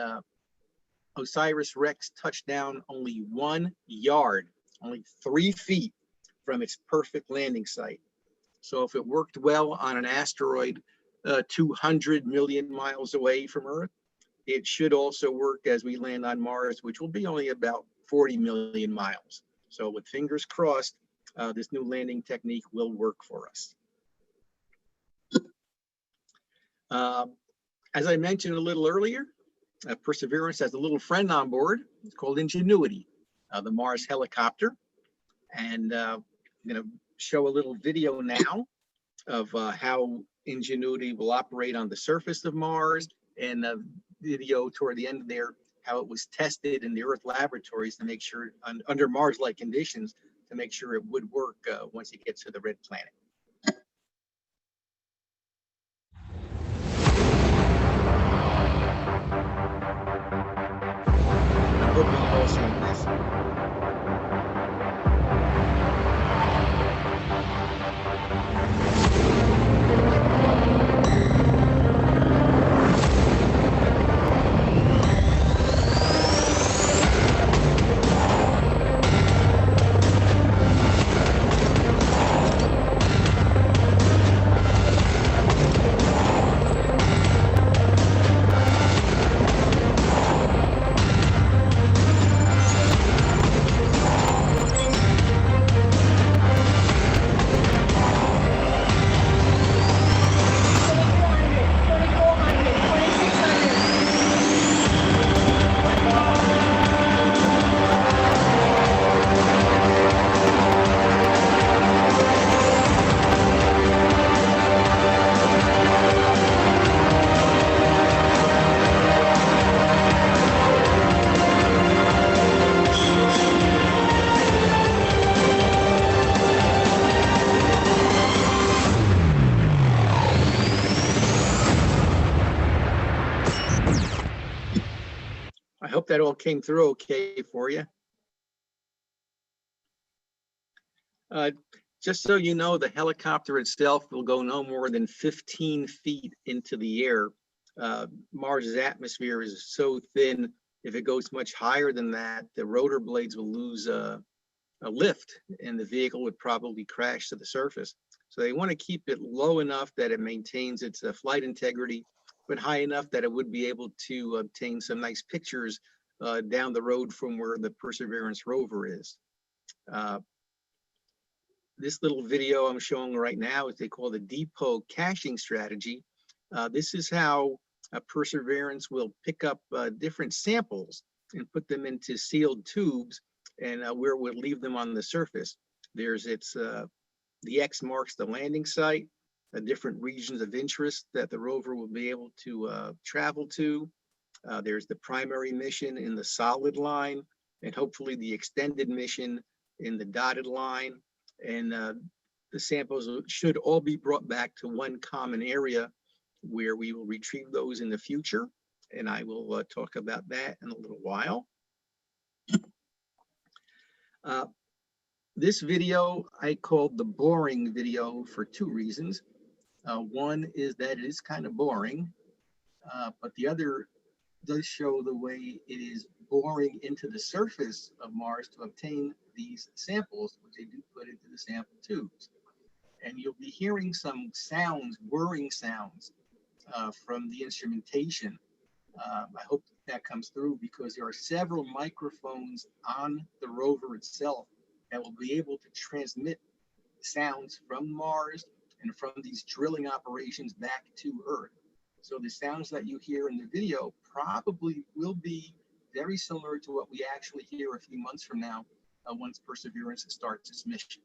OSIRIS-REx touched down only 1 yard, only 3 feet from its perfect landing site. So if it worked well on an asteroid 200 million miles away from Earth, it should also work as we land on Mars, which will be only about 40 million miles. So with fingers crossed, this new landing technique will work for us. As I mentioned a little earlier, Perseverance has a little friend on board. It's called Ingenuity, the Mars helicopter. And I'm going to show a little video now of how Ingenuity will operate on the surface of Mars, and a video toward the end there, how it was tested in the Earth laboratories to make sure, under Mars-like conditions, to make sure it would work once it gets to the red planet. I hope you've all seen this. I hope that all came through okay for you. Just so you know, the helicopter itself will go no more than 15 feet into the air. Mars's atmosphere is so thin, if it goes much higher than that, the rotor blades will lose a lift and the vehicle would probably crash to the surface. So they want to keep it low enough that it maintains its flight integrity, but high enough that it would be able to obtain some nice pictures down the road from where the Perseverance rover is. This little video I'm showing right now is they call the depot caching strategy. This is how Perseverance will pick up different samples and put them into sealed tubes, and where it would leave them on the surface. There's the X marks the landing site, different regions of interest that the rover will be able to travel to. There's the primary mission in the solid line, and hopefully the extended mission in the dotted line. And the samples should all be brought back to one common area where we will retrieve those in the future. And I will talk about that in a little while. Uh, this video I called the boring video for two reasons. One is that it is kind of boring, but the other does show the way it is boring into the surface of Mars to obtain these samples, which they do put into the sample tubes. And you'll be hearing some sounds, whirring sounds from the instrumentation. I hope that comes through because there are several microphones on the rover itself that will be able to transmit sounds from Mars and from these drilling operations back to Earth. So the sounds that you hear in the video probably will be very similar to what we actually hear a few months from now once Perseverance starts its mission.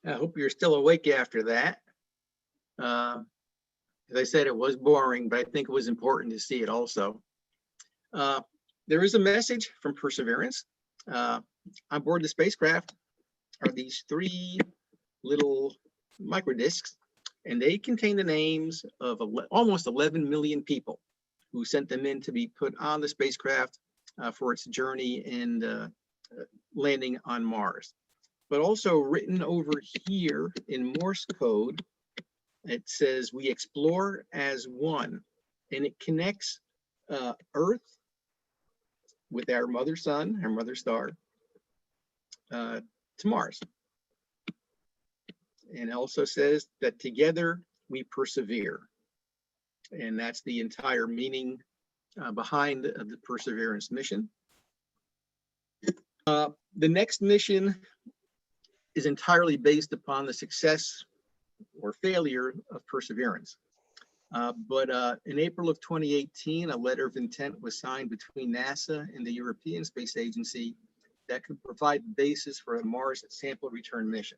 I hope you're still awake after that. As I said, it was boring, but I think it was important to see it also. There is a message from Perseverance. On board the spacecraft are these three little microdiscs, and they contain the names of almost 11 million people who sent them in to be put on the spacecraft for its journey and landing on Mars. But also written over here in Morse code, it says, "We explore as one," and it connects Earth with our mother sun, our mother star, to Mars. And also says that together we persevere. And that's the entire meaning behind the Perseverance mission. The next mission is entirely based upon the success or failure of Perseverance. But in April of 2018, a letter of intent was signed between NASA and the European Space Agency that could provide the basis for a Mars sample return mission.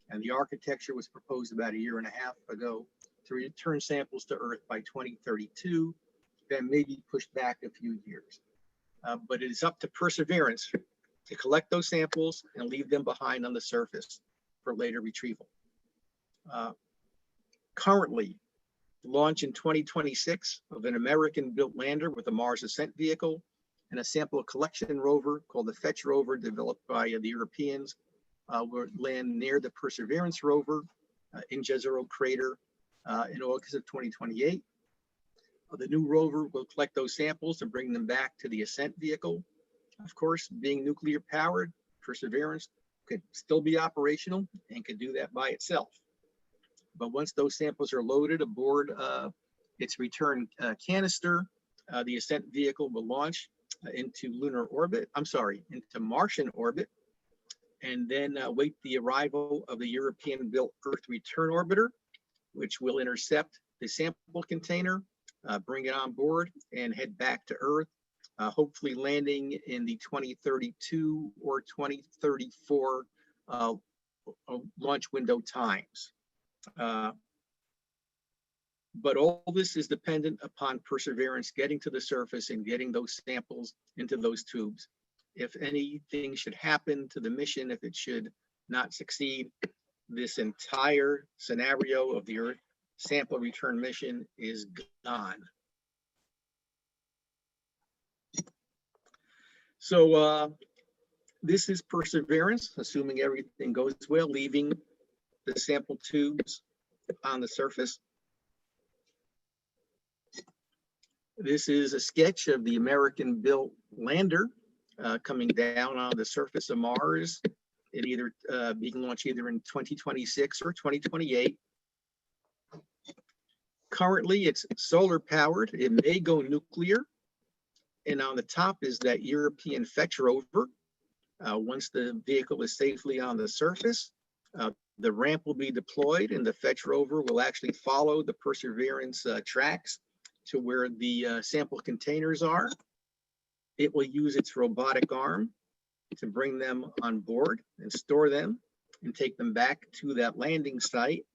And the architecture was proposed about a year and a half ago to return samples to Earth by 2032, then maybe pushed back a few years. But it is up to Perseverance to collect those samples and leave them behind on the surface for later retrieval. Currently, launch in 2026 of an American-built lander with a Mars ascent vehicle and a sample collection rover called the Fetch rover, developed by the Europeans, will land near the Perseverance rover in Jezero crater in August of 2028. The new rover will collect those samples and bring them back to the ascent vehicle. Of course, being nuclear powered, Perseverance could still be operational and could do that by itself. But once those samples are loaded aboard its return canister, the ascent vehicle will launch into into Martian orbit, and then wait the arrival of the European-built Earth Return Orbiter, which will intercept the sample container, bring it on board, and head back to Earth, hopefully landing in the 2032 or 2034 launch window times. But all this is dependent upon Perseverance getting to the surface and getting those samples into those tubes. If anything should happen to the mission, if it should not succeed, this entire scenario of the Earth sample return mission is gone. So this is Perseverance, assuming everything goes well, leaving the sample tubes on the surface. This is a sketch of the American-built lander coming down on the surface of Mars. It either being launched either in 2026 or 2028. Currently, it's solar powered. It may go nuclear. And on the top is that European fetch rover. Once the vehicle is safely on the surface, the ramp will be deployed, and the fetch rover will actually follow the Perseverance tracks to where the sample containers are. It will use its robotic arm to bring them on board and store them and take them back to that landing site,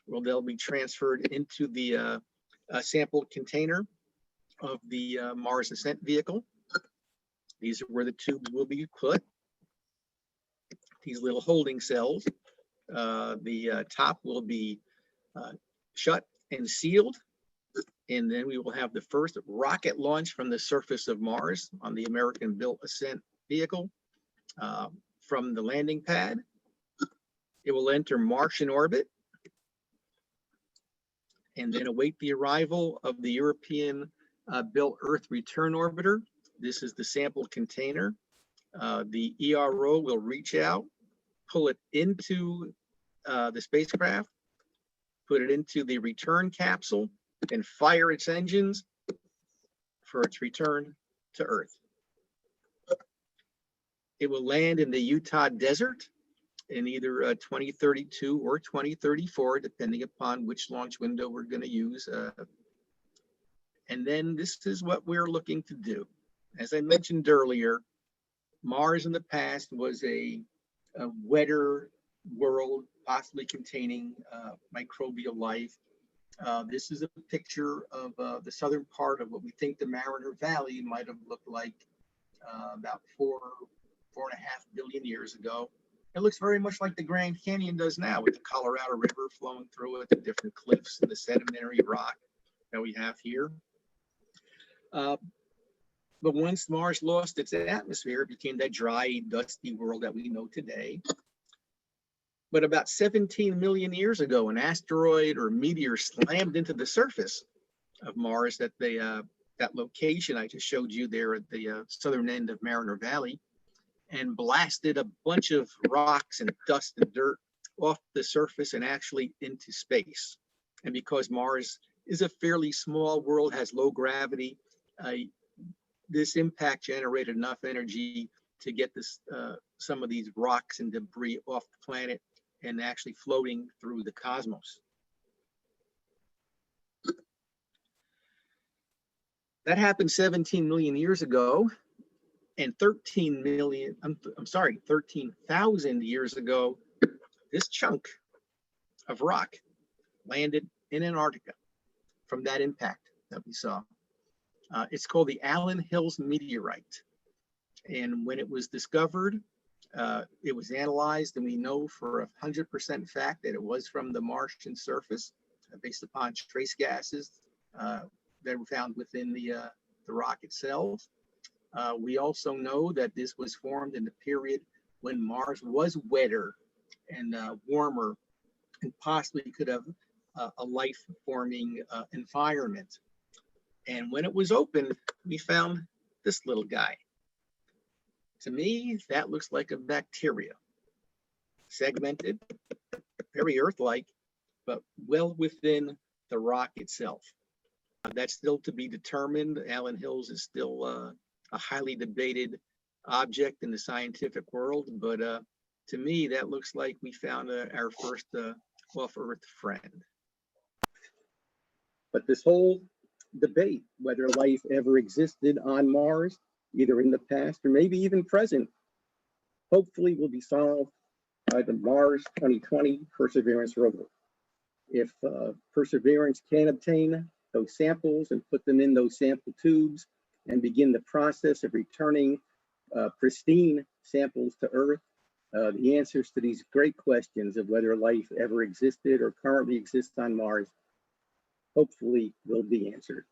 where they'll be transferred into the sample container of the Mars ascent vehicle. These are where the tubes will be put. These little holding cells. The top will be shut and sealed. And then we will have the first rocket launch from the surface of Mars on the American-built ascent vehicle from the landing pad. It will enter Martian orbit and then await the arrival of the European-built Earth Return Orbiter. This is the sample container. The ERO will reach out, pull it into the spacecraft, put it into the return capsule, and fire its engines for its return to Earth. It will land in the Utah desert in either 2032 or 2034, depending upon which launch window we're going to use. And then this is what we're looking to do. As I mentioned earlier, Mars in the past was a wetter world, possibly containing microbial life. This is a picture of the southern part of what we think the Mariner Valley might have looked like about 4.5 billion years ago. It looks very much like the Grand Canyon does now, with the Colorado River flowing through it, the different cliffs and the sedimentary rock that we have here. But once Mars lost its atmosphere, it became that dry, dusty world that we know today. But about 17 million years ago, an asteroid or meteor slammed into the surface of Mars at that location I just showed you there at the southern end of Mariner Valley, and blasted a bunch of rocks and dust and dirt off the surface and actually into space. And because Mars is a fairly small world, has low gravity, this impact generated enough energy to get this some of these rocks and debris off the planet and actually floating through the cosmos. That happened 17 million years ago, and 13,000 years ago, this chunk of rock landed in Antarctica from that impact that we saw. It's called the Allen Hills meteorite. And when it was discovered, it was analyzed, and we know for 100% fact that it was from the Martian surface, based upon trace gases that were found within the rock itself. We also know that this was formed in the period when Mars was wetter and warmer, and possibly could have a life-forming environment. And when it was opened, we found this little guy. To me, that looks like a bacteria, segmented, very Earth-like, but well within the rock itself. That's still to be determined. Allen Hills is still a highly debated object in the scientific world, but to me, that looks like we found our first off-Earth friend. But this whole debate, whether life ever existed on Mars, either in the past or maybe even present, hopefully will be solved by the Mars 2020 Perseverance rover. If Perseverance can obtain those samples and put them in those sample tubes and begin the process of returning pristine samples to Earth, the answers to these great questions of whether life ever existed or currently exists on Mars hopefully will be answered.